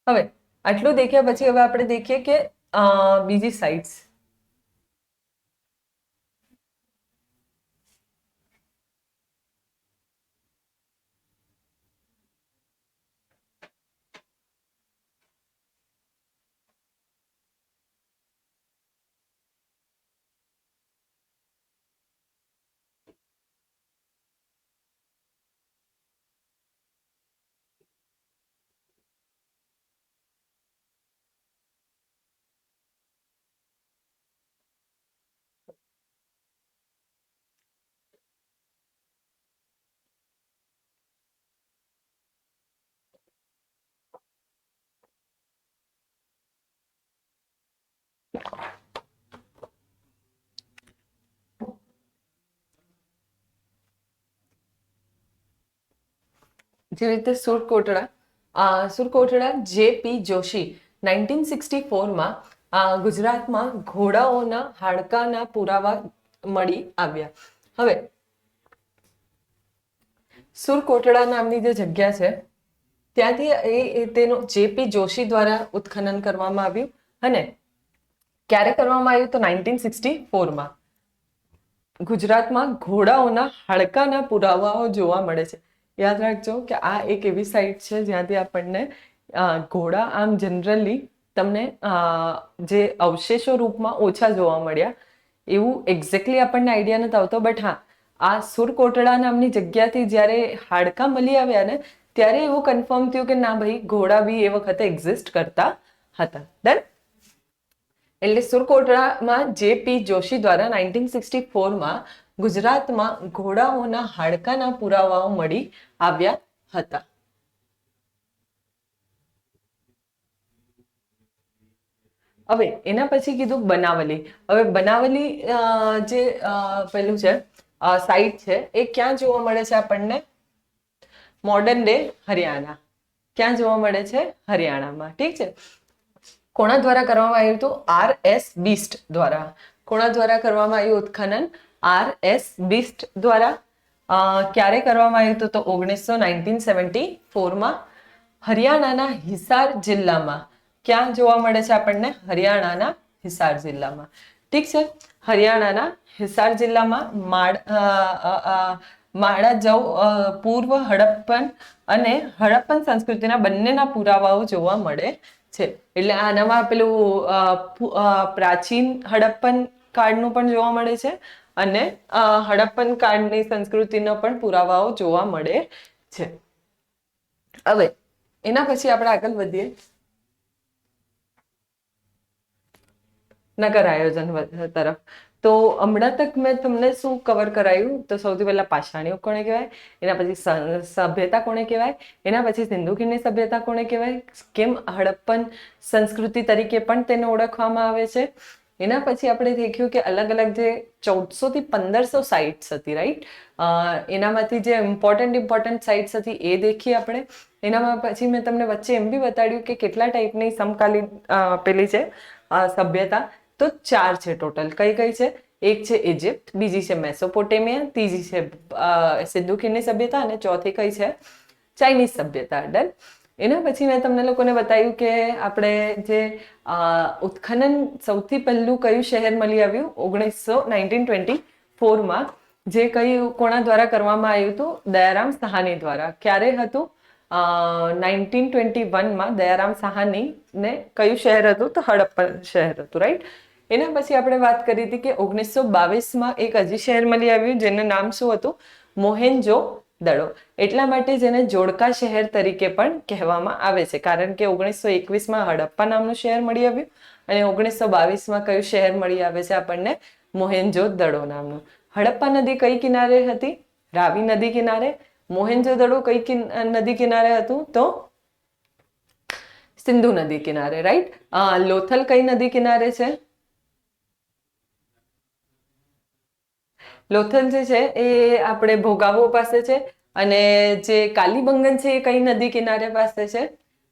હવે આટલું દેખ્યા પછી હવે આપણે દેખીએ કે બીજી સાઇટ્સ। જેવી રીતે સુરકોટડા જે.પી. જોશી 1964માં ગુજરાતમાં ઘોડાઓના હાડકાના પુરાવા મળી આવ્યા। હવે સુરકોટડા નામની જે જગ્યા છે ત્યાંથી તેનું જે.પી. જોશી દ્વારા ઉત્ખનન કરવામાં આવ્યું, અને ક્યારે કરવામાં આવ્યું? તો 1964માં। ગુજરાતમાં ઘોડાઓના હાડકાના પુરાવાઓ જોવા મળે છે। યાદ રાખજો કે આ એક એવી સાઇટ છે જ્યાંથી આપણને ઘોડા આમ જનરલી તમને જે અવશેષો રૂપમાં ઓછા જોવા મળ્યા એવું એક્ઝેક્ટલી આપણને આઈડિયા નથી આવતો, બટ હા આ સુરકોટડા નામની જગ્યાથી જ્યારે હાડકા મળી આવ્યા ને ત્યારે એવું કન્ફર્મ થયું કે ના ભાઈ ઘોડા બી એ વખતે એક્ઝિસ્ટ કરતા હતા। ડન। એટલે સુરકોટડામાં જે.પી. જોશી દ્વારા 1964માં ગુજરાતમાં ઘોડાઓના હાડકાના પુરાવાઓ મળી આવ્યા હતા। હવે એના પછી કીધું બનાવલી। હવે બનાવલી જે પેલું છે સાઇટ છે એ ક્યાં જોવા મળે છે આપણને? Modern day Haryana. ક્યાં જોવા મળે છે? હરિયાણામાં, ઠીક છે। કોના દ્વારા કરવામાં આવ્યું હતું? આર.એસ. બિસ્ટ દ્વારા। કોના દ્વારા કરવામાં આવ્યું ઉત્ખનન? આર.એસ. બિસ્ટ દ્વારા। ક્યારે કરવામાં આવ્યું હતું? તો 1974માં। હરિયાણાના હિસાર જિલ્લામાં। ક્યાં જોવા મળે છે આપણને? હરિયાણાના હિસાર જિલ્લામાં, ઠીક છે। હરિયાણાના હિસાર જિલ્લામાં માળા જવ પૂર્વ હડપ્પન અને હડપ્પન સંસ્કૃતિના બંનેના પુરાવાઓ જોવા મળે છે. એટલે આનામાં પેલું પ્રાચીન હડપ્પન કાળનું પણ જોવા મળે છે અને હડપ્પન કાળની સંસ્કૃતિનો પણ પુરાવાઓ જોવા મળે છે. હવે એના પછી આપણે આગળ વધીએ નગર આયોજન તરફ. તો હમણાં તક મેં તમને શું કવર કરાયું? તો સૌથી પહેલા પાષાણ યુગ કોને કહેવાય, એના પછી સભ્યતા કોને કહેવાય, એના પછી સિંધુ ખીણની સભ્યતા કોને કહેવાય, કેમ હડપ્પન સંસ્કૃતિ તરીકે પણ તેને ઓળખવામાં આવે છે. એના પછી આપણે દેખ્યું કે અલગ અલગ જે 1400 થી 1500 સાઇટ્સ હતી, રાઈટ, એનામાંથી જે ઇમ્પોર્ટન્ટ સાઇટ્સ હતી એ દેખી આપણે. એનામાં પછી મેં તમને વચ્ચે એમ બી બતાડ્યું કે કેટલા ટાઈપની સમકાલીન પેલી છે સભ્યતા. તો 4 છે ટોટલ. કઈ કઈ છે? એક છે ઇજિપ્ત, બીજી છે મેસોપોટેમિયા, ત્રીજી છે સિંધુ ખીણની સભ્યતા અને ચોથી કઈ છે? ચાઇનીઝ સભ્યતા. ડન. એના પછી મેં તમને લોકોને બતાવ્યું કે આપણે જે ઉત્ખનન સૌથી પહેલું કયું શહેર મળી આવ્યું 1924માં, જે કોના દ્વારા કરવામાં આવ્યું હતું? દયારામ સાહાની દ્વારા. ક્યારે હતું? 1921માં દયારામ સાહાની ને કયું શહેર હતું? તો હડપ્પન શહેર હતું, રાઈટ. એના પછી આપણે વાત કરી હતી કે 1922માં એક હજી શહેર મળી આવ્યું જેનું નામ શું હતું? મોહેન્જો દડો. એટલા માટે જેને જોડકા શહેર તરીકે પણ કહેવામાં આવે છે, કારણ કે 1921માં હડપ્પા નામનું શહેર મળી આવ્યું અને 1922માં કયું શહેર મળી આવે છે આપણને? મોહેન્જો દડો નામનું. હડપ્પા નદી કઈ કિનારે હતી? રાવી નદી કિનારે. મોહેન્જો દડો કઈ નદી કિનારે હતું? તો સિંધુ નદી કિનારે, રાઈટ. લોથલ કઈ નદી કિનારે છે? લોથલ જે છે એ આપણે ભોગાવો પાસે છે અને જે કાલીબંગન છે એ કઈ નદી કિનારે પાસે છે?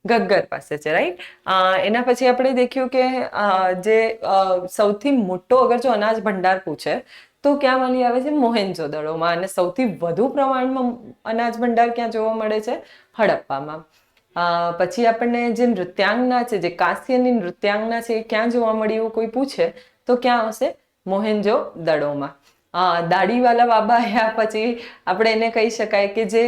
ઘગ્ગર પાસે છે, રાઈટ. એના પછી આપણે દેખ્યું કે જે સૌથી મોટો અગર જો અનાજ ભંડાર પૂછે તો ક્યાં મળી આવે છે? મોહેન્જો દડોમાં. અને સૌથી વધુ પ્રમાણમાં અનાજ ભંડાર ક્યાં જોવા મળે છે? હડપ્પામાં. પછી આપણને જે નૃત્યાંગના છે, જે કાંસ્યની નૃત્યાંગના છે, એ ક્યાં જોવા મળી એવું કોઈ પૂછે તો ક્યાં આવશે? મોહેન્જો દડોમાં. દાઢીવાલા બાબા આવ્યા પછી આપણે એને કહી શકાય કે જે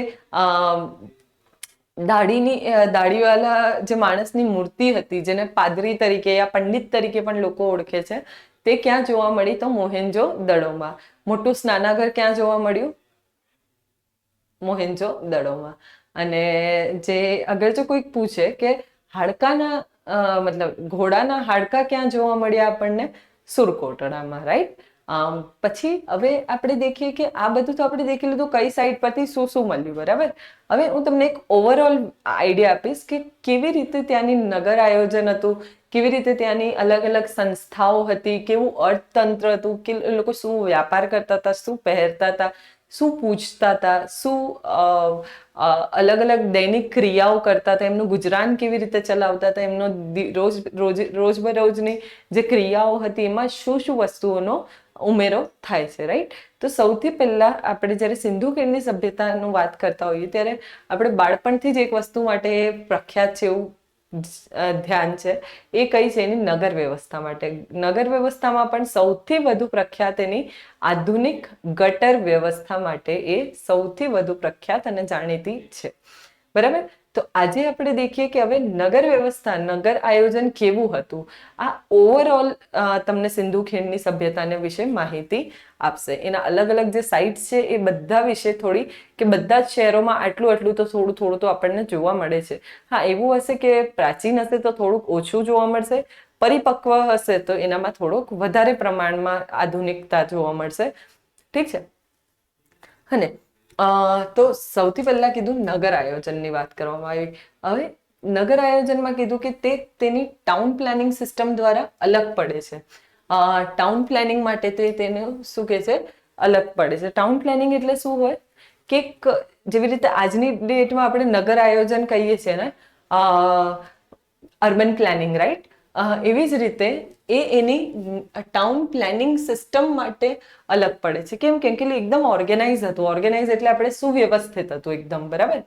દાઢીવાલા જે માણસની મૂર્તિ હતી, જેને પાદરી તરીકે યા પંડિત તરીકે પણ લોકો ઓળખે છે, તે ક્યાં જોવા મળી? તો મોહેન્જો દડોમાં. મોટું સ્નાનાગર ક્યાં જોવા મળ્યું? મોહેન્જો દડોમાં. અને જે અગર જો કોઈક પૂછે કે હાડકાના મતલબ ઘોડાના હાડકા ક્યાં જોવા મળ્યા આપણને? સુરકોટડામાં, રાઈટ. પછી હવે આપણે દેખીએ કે આ બધું તો આપણે દેખી લીધું કઈ સાઈડ પરથી શું શું મળ્યું, બરાબર. હવે હું તમને એક ઓવરઓલ આઈડિયા આપીશ કે કેવી રીતે ત્યાંની નગર આયોજન હતું, કેવી રીતે ત્યાંની અલગ અલગ સંસ્થાઓ હતી, કેવું અર્થતંત્ર હતું, કે લોકો શું વ્યાપાર કરતા હતા, શું પહેરતા હતા, શું પૂછતા હતા, શું અલગ અલગ દૈનિક ક્રિયાઓ કરતા હતા, એમનું ગુજરાન કેવી રીતે ચલાવતા હતા, એમનો રોજબરોજની જે ક્રિયાઓ હતી એમાં શું શું વસ્તુઓનો ઉમેરો થાય છે, રાઈટ. તો સૌથી પહેલા આપણે જ્યારે સિંધુ ખીણની સભ્યતાનું વાત કરતા હોઈએ ત્યારે આપણે બાળપણથી જ એક વસ્તુ માટે પ્રખ્યાત છે એવું ધ્યાન છે. એ કઈ છે? એની નગર વ્યવસ્થા માટે. નગર વ્યવસ્થામાં પણ સૌથી વધુ પ્રખ્યાત એની આધુનિક ગટર વ્યવસ્થા માટે એ સૌથી વધુ પ્રખ્યાત અને જાણીતી છે, બરાબર. તો આજે આપણે દેખીએ કે હવે નગર વ્યવસ્થા, નગર આયોજન કેવું હતું. આ ઓવરઓલ તમને સિંધુ ખીણની સભ્યતાને વિશે માહિતી આપશે. એના અલગ અલગ જે સાઇટ્સ છે એ બધા વિશે થોડી, કે બધા જ શહેરોમાં આટલું આટલું તો થોડું થોડું તો આપણને જોવા મળે છે. હા, એવું હશે કે પ્રાચીન હશે તો થોડુંક ઓછું જોવા મળશે, પરિપક્વ હશે તો એનામાં થોડુંક વધારે પ્રમાણમાં આધુનિકતા જોવા મળશે, ઠીક છે. અને તો સૌથી પહેલા કીધું નગર આયોજનની વાત કરવામાં આવી. હવે નગર આયોજનમાં કીધું કે તે તેની ટાઉન પ્લાનિંગ સિસ્ટમ દ્વારા અલગ પડે છે. ટાઉન પ્લાનિંગ માટે તેને શું કહે છે? અલગ પડે છે. ટાઉન પ્લાનિંગ એટલે શું હોય કે જેવી રીતે આજની ડેટમાં આપણે નગર આયોજન કહીએ છીએ ને, અર્બન પ્લાનિંગ, રાઈટ. એવી જ રીતે એની ટાઉન પ્લાનિંગ સિસ્ટમ માટે અલગ પડે છે. કેમ કે એકદમ ઓર્ગેનાઇઝ હતું. ઓર્ગેનાઇઝ એટલે આપણે સુવ્યવસ્થિત હતું એકદમ, બરાબર.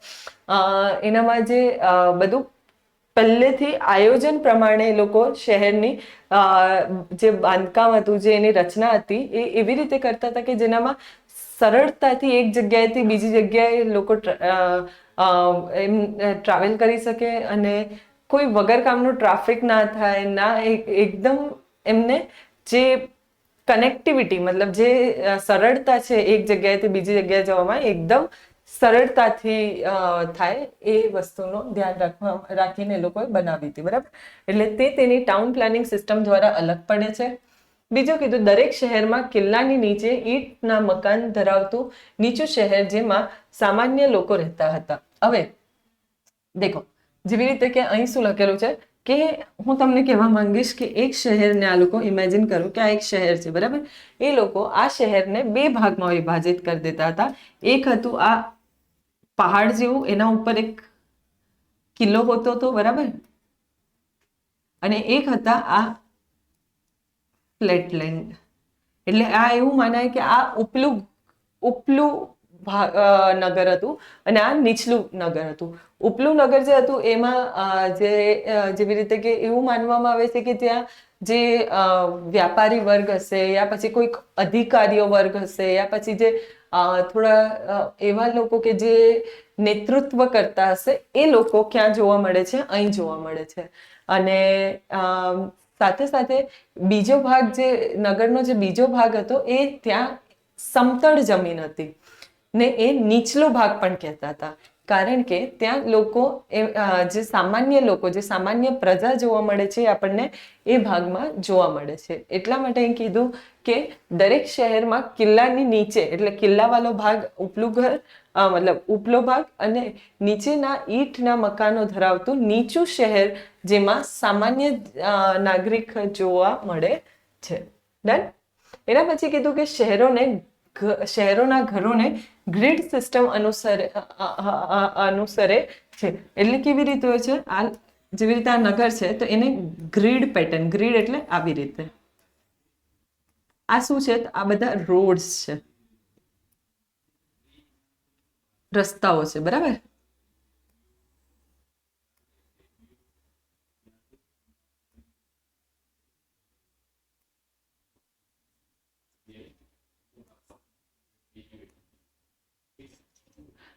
એનામાં જે બધું પહેલેથી આયોજન પ્રમાણે એ લોકો શહેરની જે બાંધકામ હતું, જે એની રચના હતી, એ એવી રીતે કરતા હતા કે જેનામાં સરળતાથી એક જગ્યાએથી બીજી જગ્યાએ લોકો એમ ટ્રાવેલ કરી શકે અને કોઈ વગર કામનું ટ્રાફિક ના થાય, ના એકદમ એમને જે કનેક્ટિવિટી મતલબ જે સરળતા છે એક જગ્યાએથી બીજી જગ્યાએ જવામાં એકદમ સરળતાથી થાય એ વસ્તુનો ધ્યાન રાખીને એ લોકોએ બનાવી હતી, બરાબર. એટલે તેની ટાઉન પ્લાનિંગ સિસ્ટમ દ્વારા અલગ પડે છે. બીજું કીધું, દરેક શહેરમાં કિલ્લાની નીચે ઈંટના મકાન ધરાવતું નીચું શહેર જેમાં સામાન્ય લોકો રહેતા હતા. હવે દેખો, જેવી રીતે કે અહીં શું લખેલું છે કે હું તમને કહેવા માંગીશ કે એક શહેરને આ લોકો ઇમેજિન કરો કે આ એક શહેર છે, બરાબર. એ લોકો આ શહેરને બે ભાગમાં વિભાજિત કરી દેતા હતા. એક હતું આ પહાડ જેવું, એના ઉપર એક કિલ્લો હોતો હતો, બરાબર. અને એક હતા આ ફ્લેટલેન્ડ. એટલે આ એવું માનાય કે આ ઉપલું નગર હતું અને આ નીચલું નગર હતું. ઉપલું નગર જે હતું એમાં જેવી રીતે કે એવું માનવામાં આવે છે કે ત્યાં જે વ્યાપારી વર્ગ હશે, યા પછી કોઈક અધિકારીઓ વર્ગ હશે, યા પછી જે થોડા એવા લોકો કે જે નેતૃત્વ કરતા હશે, એ લોકો ક્યાં જોવા મળે છે? અહીં જોવા મળે છે. અને સાથે સાથે બીજો ભાગ, જે નગરનો જે બીજો ભાગ હતો, એ ત્યાં સમતળ જમીન હતી ને એ નીચલો ભાગ પણ કહેતા હતા, કારણ કે ત્યાં લોકો જે સામાન્ય લોકો, જે સામાન્ય પ્રજા જોવા મળે છે, આપણને એ ભાગમાં જોવા મળે છે. એટલા માટે અહીં કીધું કે દરેક શહેરમાં કિલ્લાની નીચે, એટલે કિલ્લાવાળો ભાગ ઉપલું ઘર, મતલબ ઉપલો ભાગ, અને નીચેના ઈંટના મકાનો ધરાવતું નીચું શહેર જેમાં સામાન્ય નાગરિક જોવા મળે છે. ડન. એના પછી કીધું કે શહેરોના ઘરોને ગ્રીડ સિસ્ટમ અનુસરે છે. એટલે કેવી રીતે હોય છે? આ જેવી રીતે આ નગર છે તો એને ગ્રીડ પેટર્ન, ગ્રીડ એટલે આવી રીતે. આ શું છે? આ બધા રોડ્સ છે, રસ્તાઓ છે, બરાબર.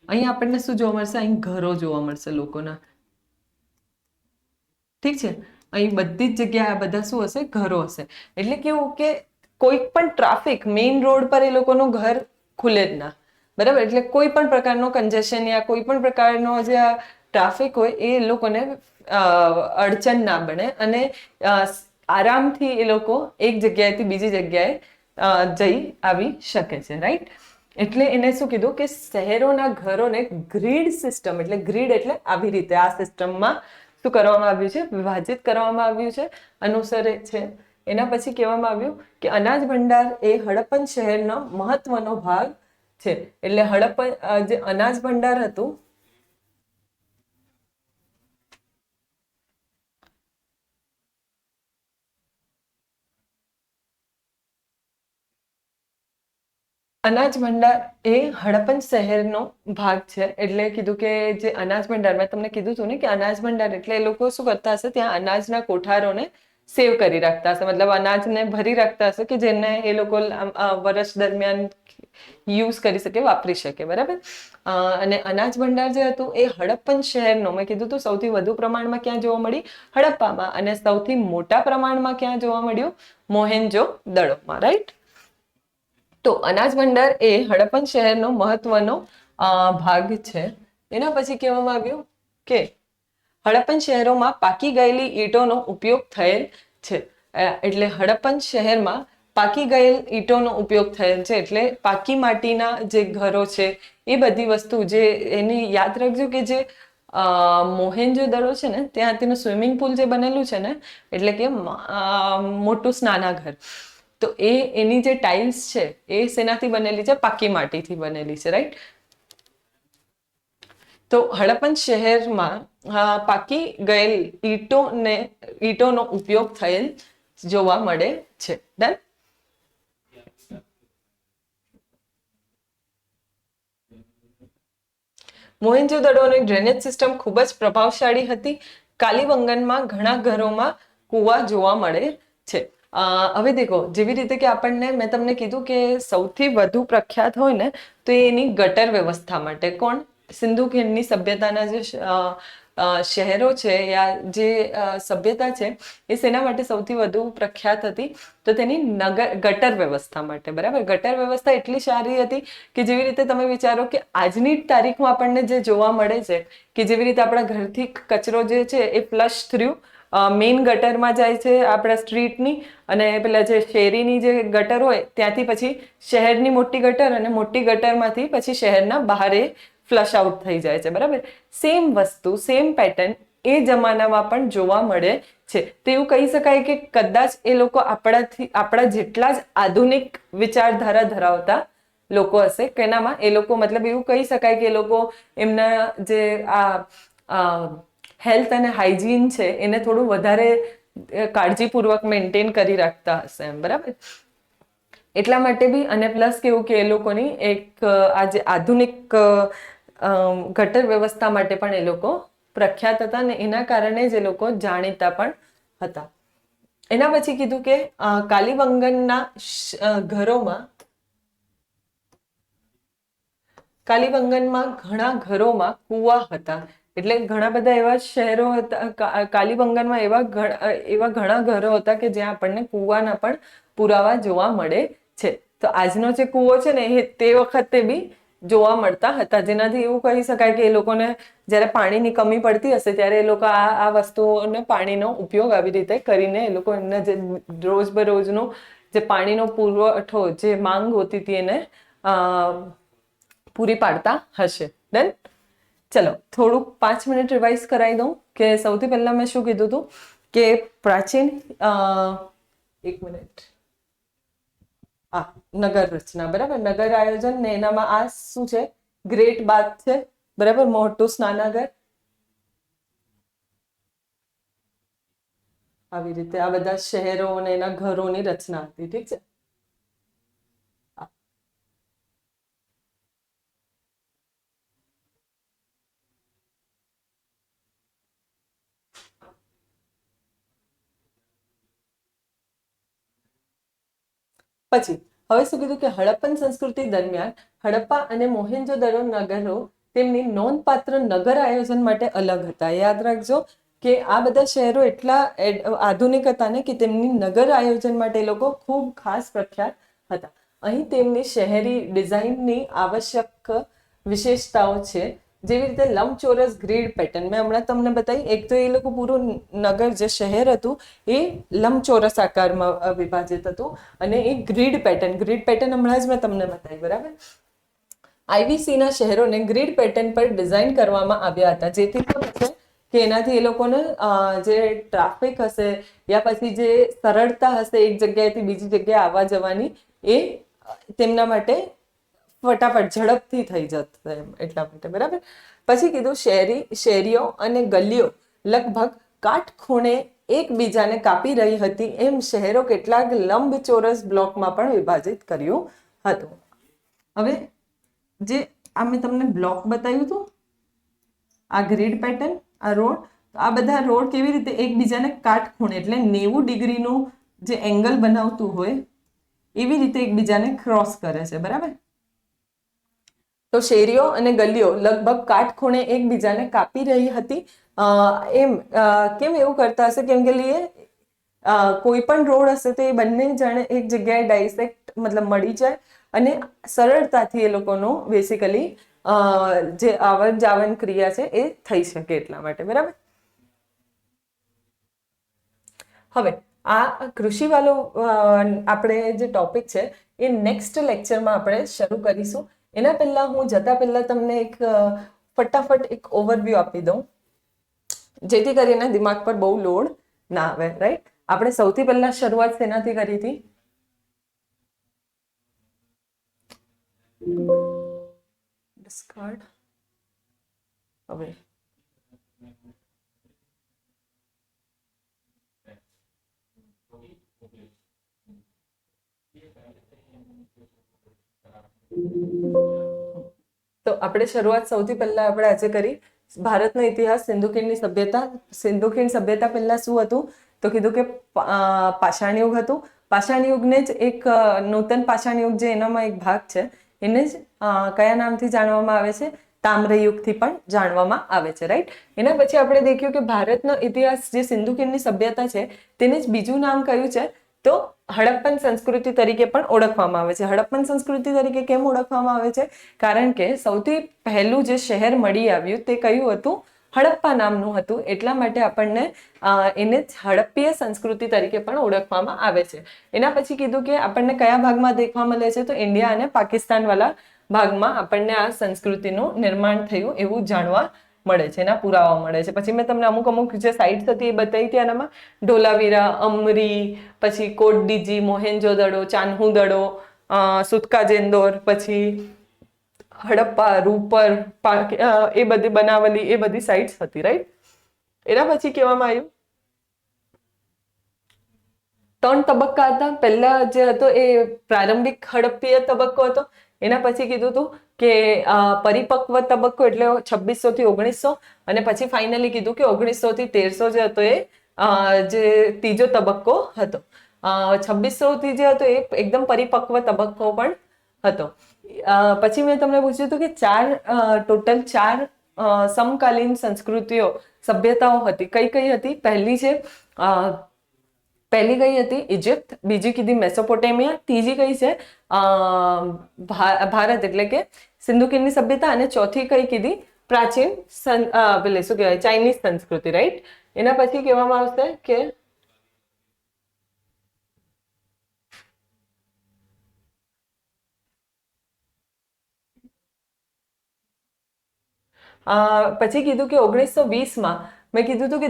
અહીં આપણને શું જોવા મળશે? અહીં ઘરો જોવા મળશે લોકોના. ઠીક છે. અહીં બધી જ જગ્યાએ આ બધા શું હશે? ઘરો હશે. એટલે કેવું કે કોઈ પણ ટ્રાફિક મેઇન રોડ પર એ લોકોનું ઘર ખુલે જ ના, બરાબર. એટલે કોઈ પણ પ્રકારનો કન્જેશન યા કોઈ પણ પ્રકારનો જે આ ટ્રાફિક હોય એ લોકોને અડચણ ના બને અને આરામથી એ લોકો એક જગ્યાએથી બીજી જગ્યાએ જઈ આવી શકે છે, રાઈટ. એટલે એને શું કીધું કે શહેરોના ઘરોને ગ્રીડ સિસ્ટમ, એટલે ગ્રીડ એટલે આવી રીતે આ સિસ્ટમમાં શું કરવામાં આવ્યું છે? વિભાજિત કરવામાં આવ્યું છે, અનુસરે છે. એના પછી કહેવામાં આવ્યું કે અનાજ ભંડાર એ હડપ્પન શહેરનો મહત્વનો ભાગ છે. એટલે હડપ્પન જે અનાજ ભંડાર હતું, અનાજ ભંડાર એ હડપ્પન શહેરનો ભાગ છે. એટલે કીધું કે જે અનાજ ભંડાર, મેં તમને કીધું હતું ને કે અનાજ ભંડાર એટલે એ લોકો શું કરતા હશે? ત્યાં અનાજના કોઠારોને સેવ કરી રાખતા હશે, મતલબ અનાજને ભરી રાખતા હશે કે જેને એ લોકો વર્ષ દરમિયાન યુઝ કરી શકે, વાપરી શકે, બરાબર. અને અનાજ ભંડાર જે હતું એ હડપ્પન શહેરનો, મેં કીધું તો સૌથી વધુ પ્રમાણમાં ક્યાં જોવા મળી? હડપ્પામાં. અને સૌથી મોટા પ્રમાણમાં ક્યાં જોવા મળ્યું? મોહેન્જો દડોમાં, રાઈટ. તો અનાજ ભંડાર એ હડપ્પન શહેરનો મહત્વનો ભાગ છે. એના પછી કહેવામાં આવ્યું કે હડપ્પન શહેરોમાં પાકી ગયેલી ઈંટોનો ઉપયોગ થયેલ છે. એટલે હડપ્પન શહેરમાં પાકી ગયેલ ઈંટોનો ઉપયોગ થયેલ છે. એટલે પાકી માટીના જે ઘરો છે એ બધી વસ્તુ, જે એની યાદ રાખજો કે જે મોહેન્જો દડો છે ને, ત્યાં તેનું સ્વિમિંગ પુલ જે બનેલું છે ને, એટલે કે મોટું સ્નાનાઘર, તો એની જે ટાઇલ્સ છે એ શેનાથી બનેલી છે? પાકી માટીથી બનેલી છે, રાઈટ. તો હડપ્પન શહેરમાં પાકી ગયેલ ઈંટોનો ઉપયોગ થયેલ જોવા મળે છે. ડન. મોહેન્જો દડોની ડ્રેનેજ સિસ્ટમ ખૂબ જ પ્રભાવશાળી હતી, કાલીબંગનમાં ઘણા ઘરોમાં કૂવા જોવા મળે છે. હવે દેખો, જેવી રીતે કે આપણને મેં તમને કીધું કે સૌથી વધુ પ્રખ્યાત હોય ને તો એની ગટર વ્યવસ્થા માટે. કોણ? સિંધુ ખીણની સભ્યતાના જે શહેરો છે યા જે સભ્યતા છે એ શેના માટે સૌથી વધુ પ્રખ્યાત હતી? તો તેની ગટર વ્યવસ્થા માટે. બરાબર, ગટર વ્યવસ્થા એટલી સારી હતી કે જેવી રીતે તમે વિચારો કે આજની તારીખમાં આપણને જે જોવા મળે છે કે જેવી રીતે આપણા ઘરથી કચરો જે છે એ ફ્લશ થ્રુ મેઇન ગટરમાં જાય છે આપણા સ્ટ્રીટની, અને પેલા જે શેરીની જે ગટર હોય ત્યાંથી પછી શહેરની મોટી ગટર, અને મોટી ગટરમાંથી પછી શહેરના બહાર એ ફ્લશ આઉટ થઈ જાય છે. બરાબર, સેમ વસ્તુ, સેમ પેટર્ન એ જમાનામાં પણ જોવા મળે છે. તો એવું કહી શકાય કે કદાચ એ લોકો આપણા જેટલા જ આધુનિક વિચારધારા ધરાવતા લોકો હશે. કેનામાં? એ લોકો, મતલબ એવું કહી શકાય કે એ લોકો એમના જે હેલ્થ અને હાઇજીન છે એને થોડું વધારે કાળજીપૂર્વક મેન્ટેન કરી રાખતા હશે એમ. બરાબર, એટલા માટે બી, અને પ્લસ કેવું કે એ લોકોની એક આ જે આધુનિક ગટર વ્યવસ્થા માટે પણ એ લોકો પ્રખ્યાત હતા, ને એના કારણે જ એ લોકો જાણીતા પણ હતા. એના પછી કીધું કે કાલીબંગનના ઘણા ઘરોમાં કુવા હતા. એટલે ઘણા બધા એવા શહેરો હતા કાલીબંગનમાં, એવા ઘણા ઘરો હતા કે જ્યાં આપણને કુવાના પણ પુરાવા જોવા મળે છે. તો આજનો જે કુવો છે ને એ તે વખતે બી જોવા મળતા હતા, જેનાથી એવું કહી શકાય કે એ લોકોને જ્યારે પાણીની કમી પડતી હશે ત્યારે એ લોકો આ વસ્તુઓને પાણીનો ઉપયોગ આવી રીતે કરીને એ લોકો એમના જે રોજબરોજનો જે પાણીનો પુરવઠો, જે માંગ હોતી હતી એને પૂરી પાડતા હશે. ડન? ચલો, થોડુંક 5 મિનિટ રિવાઇઝ કરાવી દઉં કે સૌથી પહેલા મેં શું કીધું હતું કે પ્રાચીન 1 મિનિટ નગર રચના. બરાબર, નગર આયોજન ને એનામાં આ શું છે? ગ્રેટ બાથ છે. બરાબર, મોટું સ્નાનાગર. આવી રીતે આ બધા શહેરો અને એના ઘરોની રચના હતી. ઠીક છે. પછી હવે શું કીધું કે હડપ્પન સંસ્કૃતિ દરમિયાન હડપ્પા અને મોહેન્જો-દડો નગરો તેમની નોંધપાત્ર નગર આયોજન માટે અલગ હતા. યાદ રાખજો કે આ બધા શહેરો એટલા આધુનિક હતા ને કે તેમની નગર આયોજન માટે એ લોકો ખૂબ ખાસ પ્રખ્યાત હતા. અહીં તેમની શહેરી ડિઝાઇનની આવશ્યક વિશેષતાઓ છે, જેવી રીતે લંબચોરસ ગ્રીડ પેટર્ન. મેં હમણાં તમને બતાવી. એક તો એ લોકો પૂરું નગર, જે શહેર હતું એ લંબચોરસ આકારમાં વિભાજિત હતું, અને એ ગ્રીડ પેટર્ન હમણાં જ મેં તમને બતાવી. બરાબર, આઈવીસીના શહેરોને ગ્રીડ પેટર્ન પર ડિઝાઇન કરવામાં આવ્યા હતા, જેથી શું થશે કે એનાથી એ લોકોને જે ટ્રાફિક હશે યા પછી જે સરળતા હશે એક જગ્યાએથી બીજી જગ્યાએ આવવા જવાની, એ તેમના માટે ફટાફટ ઝડપથી થઈ જશે એટલા માટે. બરાબર, પછી કીધું શેરીઓ અને ગલીઓ લગભગ કાટખૂણે એકબીજાને કાપી રહી હતી, એમ શહેરો કેટલાક લંબચોરસ બ્લોકમાં પણ વિભાજિત કર્યું હતું. હવે જે મેં તમને બ્લોક બતાવ્યું હતું, આ ગ્રીડ પેટર્ન, આ રોડ, આ બધા રોડ કેવી રીતે એકબીજાને કાટખૂણે, એટલે 90 ડિગ્રીનું જે એંગલ બનાવતું હોય એવી રીતે એકબીજાને ક્રોસ કરે છે. બરાબર, તો શેરીઓ અને ગલીઓ લગભગ કાટખૂણે એકબીજાને કાપી રહી હતી. કેમ એવું કરતા હશે? કેમ કે કોઈ પણ રોડ હશે તો એ બંને જાણે એક જગ્યાએ ડાયસેક્ટ, મતલબ મળી જાય, અને સરળતાથી એ લોકોનું બેસિકલી જે આવન જાવન ક્રિયા છે એ થઈ શકે એટલા માટે. બરાબર, હવે આ કૃષિવાળો આપણે જે ટોપિક છે એ નેક્સ્ટ લેક્ચરમાં આપણે શરૂ કરીશું. એના પહેલા હું જતા પહેલા તમને એક ફટાફટ એક ઓવરવ્યૂ આપી દઉં, જેથી કરીને દિમાગ પર બહુ લોડ ના આવે. રાઈટ, આપણે સૌથી પહેલા શરૂઆત શેનાથી કરી હતી? ડિસ્કાર્ડ. હવે તો આપણે શરૂઆત સૌથી પહેલા આપણે આજે કરી ભારતનો ઇતિહાસ, સિંધુ ખીણ સભ્યતા પહેલા શું હતું તો કીધું કે પાષાણ યુગ હતું. પાષાણ યુગને જ એક નૂતન પાષાણ યુગ જે એનામાં એક ભાગ છે એને જ કયા નામથી જાણવામાં આવે છે? તામ્ર યુગથી પણ જાણવામાં આવે છે, રાઈટ. એના પછી આપણે દેખ્યું કે ભારતનો ઇતિહાસ જે સિંધુ ખીણની સભ્યતા છે તેને જ બીજું નામ કયું છે તો હડપ્પન સંસ્કૃતિ તરીકે પણ ઓળખવામાં આવે છે. હડપ્પન સંસ્કૃતિ તરીકે કેમ ઓળખવામાં આવે છે? કારણ કે સૌથી પહેલું જે શહેર મળી આવ્યું તે કયું હતું? હડપ્પા નામનું હતું. એટલા માટે આપણને એને હડપ્પીય સંસ્કૃતિ તરીકે પણ ઓળખવામાં આવે છે. એના પછી કીધું કે આપણને કયા ભાગમાં દેખવા મળે છે તો ઇન્ડિયા અને પાકિસ્તાન વાળા ભાગમાં આપણને આ સંસ્કૃતિનું નિર્માણ થયું એવું જાણવા મળે છે, એના પુરાવા મળે છે. પછી મેં તમને અમુક જે સાઇટ્સ હતી એ બતાવી હતી આનામાં, ઢોલાવીરા, અમરી, પછી કોટડીજી, મોહેન્જો-દડો, ચાન્હુ-દડો, સુતકા-જેન્દોર, પછી હડપ્પા, રૂપર, એ બધી બનાવલી, એ બધી સાઇટ્સ હતી, રાઈટ. એના પછી કહેવામાં આવ્યું 3 તબક્કા હતા. પહેલા જે હતો એ પ્રારંભિક હડપ્પીય તબક્કો હતો. એના પછી કીધું હતું કે પરિપક્વ તબક્કો એટલે 2600 થી 1900, અને પછી ફાઇનલી કીધું કે 1900 થી 1300 જે હતો એ જે ત્રીજો તબક્કો હતો. 2600 થી જે હતો એ એકદમ પરિપક્વ તબક્કો પણ હતો. પછી મેં તમને પૂછ્યું હતું કે ટોટલ ચાર સમકાલીન સંસ્કૃતિઓ, સભ્યતાઓ હતી. કઈ કઈ હતી? પહેલી કઈ હતી? ઇજિપ્ત. બીજી કીધી મેસોપોટેમિયા. ત્રીજી કઈ છે? ભારત એટલે કે સિંધુ ખીણની સભ્યતા. અને ચોથી કઈ કીધી? પ્રાચીન શું કહેવાય, ચાઇનીઝ સંસ્કૃતિ, રાઈટ. એના પછી કહેવામાં આવશે કે પછી કીધું કે 1920માં મેં કીધું હતું કે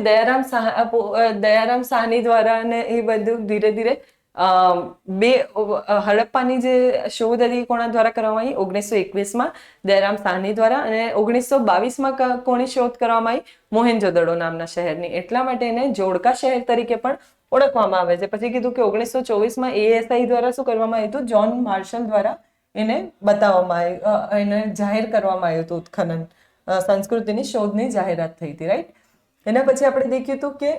દયારામ સાહની દ્વારા અને એ બધું ધીરે ધીરે હડપ્પાની જે શોધ હતી કોના દ્વારા કરવામાં આવી? 1921માં દયારામ સાહની દ્વારા. અને 1922માં કોની શોધ કરવામાં આવી? મોહેન્જો-દડો નામના શહેરની. એટલા માટે એને જોડકા શહેર તરીકે પણ ઓળખવામાં આવે છે. પછી કીધું કે 1924માં ASI દ્વારા શું કરવામાં આવ્યું હતું? જ્હોન માર્શલ દ્વારા એને બતાવવામાં આવ્યું, એને જાહેર કરવામાં આવ્યું હતું ઉત્ખનન, સંસ્કૃતિની શોધની જાહેરાત થઈ હતી, રાઈટ. એના પછી આપણે દેખ્યું હતું કે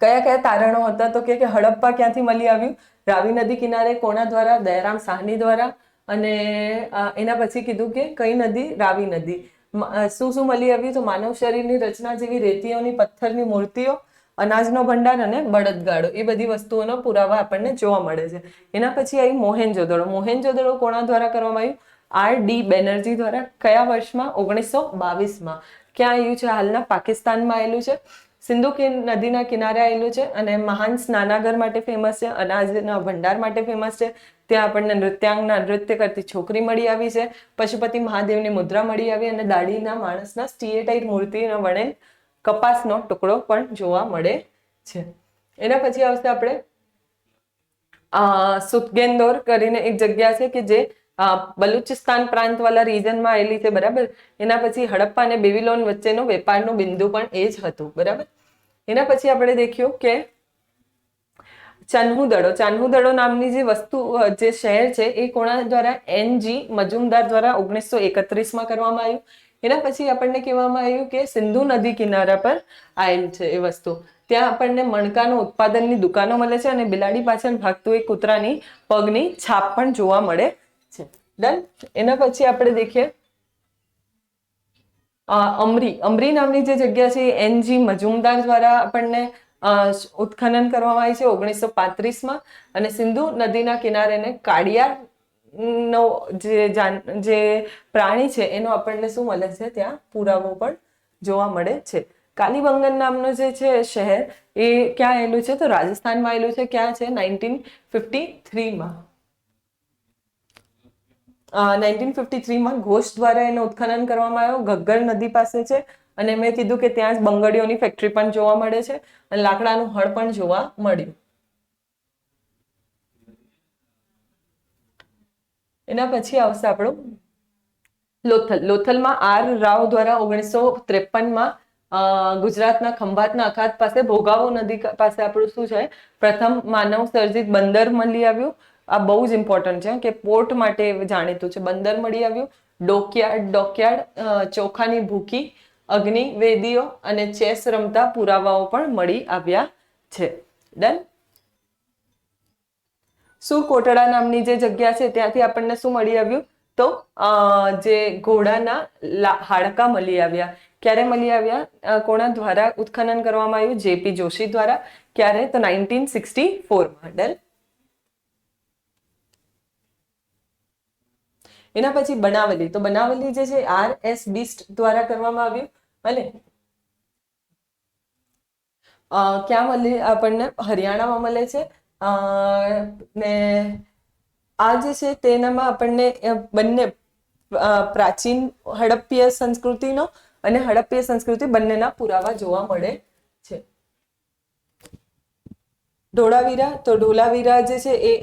કયા કયા તારણો હતા તો કે હડપ્પા ક્યાંથી મળી આવ્યું? રાવી નદી કિનારે. કોના દ્વારા? દયારામ સાહની દ્વારા. અને એના પછી કીધું કે કઈ નદી? રાવી નદી. શું શું મળી આવ્યું તો માનવ શરીરની રચના જેવી રેતીઓની, પથ્થરની મૂર્તિઓ, અનાજનો ભંડાર અને બળદગાડો, એ બધી વસ્તુઓનો પુરાવા આપણને જોવા મળે છે. એના પછી આવી મોહેન્જો-દડો. મોહેન્જો-દડો કોના દ્વારા કરવામાં આવ્યું? RD બેનર્જી દ્વારા. કયા વર્ષમાં? 1922માં. ક્યાં આવ્યું છે? હાલના પાકિસ્તાનમાં આવેલું છે. સિંધુ નદીના કિનારે આવેલું છે અને મહાન સ્નાનાગર માટે ફેમસ છે, અનાજના ભંડાર માટે ફેમસ છે. ત્યાં આપણને નૃત્યાંગના, નૃત્ય કરતી છોકરી મળી આવી છે, પશુપતિ મહાદેવની મુદ્રા મળી આવી અને દાઢીના માણસના સ્ટીએટાઇટ મૂર્તિના વણેલ કપાસનો ટુકડો પણ જોવા મળે છે. એના પછી આવશે આપણે સુતગેન્દોર કરીને એક જગ્યા છે કે જે બલુચિસ્તાન પ્રાંત વાળા રીજનમાં આવેલી છે, બરાબર. એના પછી હડપ્પા અને બેબીલોન વચ્ચેનો વેપારનું બિંદુ પણ એ જ હતું, બરાબર. એના પછી આપણે દેખ્યું કે ચાન્હુ-દડો નામની જે જે શહેર છે એ કોના દ્વારા? NG મજુમદાર દ્વારા 1931માં કરવામાં આવ્યું. એના પછી આપણને કહેવામાં આવ્યું કે સિંધુ નદી કિનારા પર આવેલ છે એ વસ્તુ. ત્યાં આપણને મણકાનો ઉત્પાદનની દુકાનો મળે છે અને બિલાડી પાછળ ભાગતું એક કૂતરાની પગની છાપ પણ જોવા મળે છે. ડન. એના પછી આપણે દેખીએ અમરી નામની જે જગ્યા છે એ NG મજુમદાર દ્વારા આપણને ઉત્ખનન કરવામાં આવી છે 1935માં. અને સિંધુ નદીના કિનારેને કાળિયાર નો જે પ્રાણી છે એનો આપણને શું મળે છે? ત્યાં પુરાવો પણ જોવા મળે છે. કાલીબંગન નામનું જે છે શહેર એ ક્યાં આવેલું છે? તો રાજસ્થાનમાં આવેલું છે. ક્યાં છે? 1953માં. 1953માં ઘોષ દ્વારા એનું ઉત્ખનન કરવામાં આવ્યું. ઘગ્ગર નદી પાસે છે અને મેં કીધું કે ત્યાં જ બંગડીઓની ફેક્ટરી પણ જોવા મળે છે અને લાકડાનું હળ પણ જોવા મળ્યું. એના પછી આવશે આપણું લોથલમાં રાવ દ્વારા 1953માં ગુજરાતના ખંભાતના અખાત પાસે ભોગાવો નદી પાસે આપણું શું છે? પ્રથમ માનવ સર્જિત બંદર મળી આવ્યું. આ બહુ જ ઇમ્પોર્ટન્ટ છે કે પોર્ટ માટે જાણીતું છે. બંદર મળી આવ્યું. ડોકયાર્ડ ચોખાની ભૂકી અગ્નિ વેદીઓ અને ચેસ રમતા પુરાવાઓ પણ મળી આવ્યા છે. ડન. સુરકોટડા નામની જે જગ્યા છે ત્યાંથી આપણને શું મળી આવ્યું? તો જે ઘોડાના હાડકા મળી આવ્યા. ક્યારે મળી આવ્યા? કોના દ્વારા ઉત્ખનન કરવામાં આવ્યું? જેપી જોશી દ્વારા. ક્યારે? તો 1964માં. ડન. એના પછી બનાવલી. તો બનાવલી જે છે RS બિસ્ટ દ્વારા કરવામાં આવ્યું. અને ક્યાં મળે આપણને? હરિયાણામાં મળે છે. ને આ જે છે તેનામાં આપણને બંને પ્રાચીન હડપ્પીય સંસ્કૃતિનો અને હડપ્પીય સંસ્કૃતિ બંનેના પુરાવા જોવા મળે છે. ધોળાવીરા. તો ધોળાવીરા જે છે એ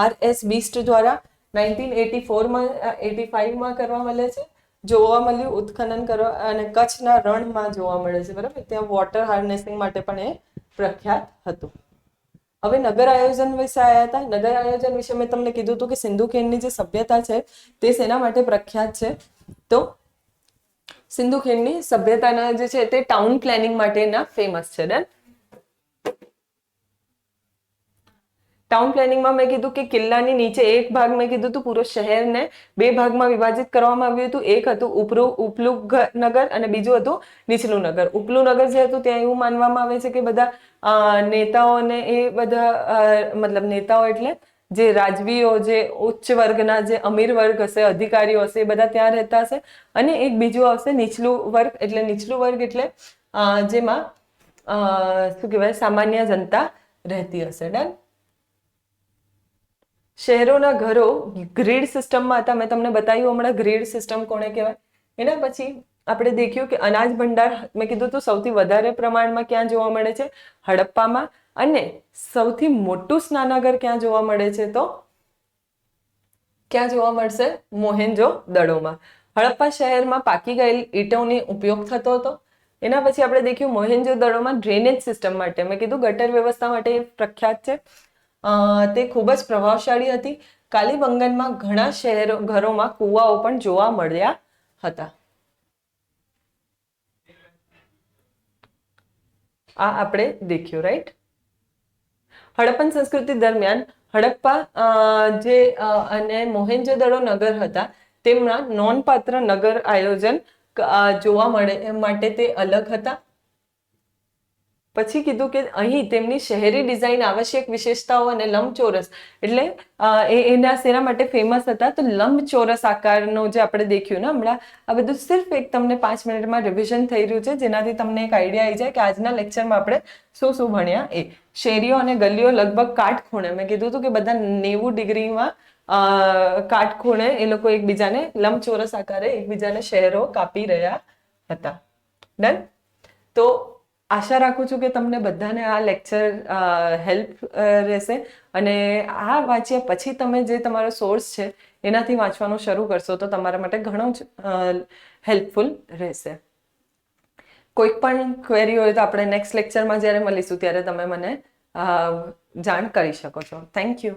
RS બિસ્ટ દ્વારા 1984માં 85માં કરવા મળે છે. જોવા મળ્યું ઉત્ખનન કરવા, અને કચ્છના રણમાં જોવા મળે છે. બરાબર. ત્યાં વોટર હાર્નેસિંગ માટે પણ એ પ્રખ્યાત હતું. હવે નગર આયોજન વિશે આવ્યા હતા. નગર આયોજન વિશે મેં તમને કીધું હતું કે સિંધુ ખીણની જે સભ્યતા છે તે શેના માટે પ્રખ્યાત છે? તો સિંધુ ખીણની સભ્યતાના જે છે તે ટાઉન પ્લાનિંગ માટેના ફેમસ છે. ડન. ટાઉન પ્લાનિંગમાં મેં કીધું કે કિલ્લાની નીચે એક ભાગ મેં કીધું હતું પૂરો શહેરને બે ભાગમાં વિભાજિત કરવામાં આવ્યું હતું. એક હતું ઉપલું નગર અને બીજું હતું નીચલું નગર. ઉપલું નગર જે હતું ત્યાં એવું માનવામાં આવે છે કે બધા નેતાઓને એ બધા મતલબ નેતાઓ એટલે જે રાજવીઓ, જે ઉચ્ચ વર્ગના જે અમીર વર્ગ હશે, અધિકારીઓ હશે, એ બધા ત્યાં રહેતા હશે. અને એક બીજું આવશે નીચલું વર્ગ. એટલે નીચલું વર્ગ એટલે જેમાં શું કહેવાય, સામાન્ય જનતા રહેતી હશે. ડન. શહેરોના ઘરો ગ્રીડ સિસ્ટમમાં હતા. મેં તમને બતાવ્યું હમણાં ગ્રીડ સિસ્ટમ કોને કહેવાય. એના પછી આપણે દેખ્યું કે અનાજ ભંડાર મેં કીધું તો સૌથી વધારે પ્રમાણમાં ક્યાં જોવા મળે છે? હડપ્પામાં. અને સૌથી મોટું સ્નાનાગર ક્યાં જોવા મળે છે? તો ક્યાં જોવા મળશે? મોહેન્જો દડોમાં. હડપ્પા શહેરમાં પાકી ગયેલ ઈંટોનો ઉપયોગ થતો હતો. એના પછી આપણે દેખ્યું મોહેન્જો દડોમાં ડ્રેનેજ સિસ્ટમ માટે મેં કીધું ગટર વ્યવસ્થા માટે પ્રખ્યાત છે. તે ખૂબ જ પ્રભાવશાળી હતી. કાલીબંગનમાં ઘણા ઘરોમાં કુવાઓ પણ જોવા મળ્યા હતા. આ આપણે દેખ્યું. રાઈટ. હડપ્પન સંસ્કૃતિ દરમિયાન હડપ્પા જે અને મોહેન્જો-દડો નગર હતા તેમના નોંધપાત્ર નગર આયોજન જોવા મળે માટે તે અલગ હતા. પછી કીધું કે અહીં તેમની શહેરી ડિઝાઇન આવશ્યક વિશેષતાઓ અને લંબચોરસ એટલે એના શેના માટે ફેમસ હતા? તો લંબચોરસ આકારનો જે આપણે દેખ્યું ને હમણાં, આ બધું સિર્ફ એક તમને 5 મિનિટમાં રિવિઝન થઈ રહ્યું છે, જેનાથી તમને એક આઈડિયા આવી જાય કે આજના લેક્ચરમાં આપણે શું શું ભણ્યા એ. શેરીઓ અને ગલીઓ લગભગ કાટખૂણે, મેં કીધું હતું કે બધા 90 ડિગ્રીમાં કાટખૂણે એ લોકો એકબીજાને લંબચોરસ આકારે એકબીજાને શહેરો કાપી રહ્યા હતા. ડન. તો આશા રાખું છું કે તમને બધાને આ લેક્ચર હેલ્પ રહેશે. અને આ વાંચ્યા પછી તમે જે તમારો સોર્સ છે એનાથી વાંચવાનું શરૂ કરશો તો તમારા માટે ઘણું જ હેલ્પફુલ રહેશે. કોઈક પણ ક્વેરી હોય તો આપણે નેક્સ્ટ લેક્ચરમાં જ્યારે મળીશું ત્યારે તમે મને જાણ કરી શકો છો. Thank you.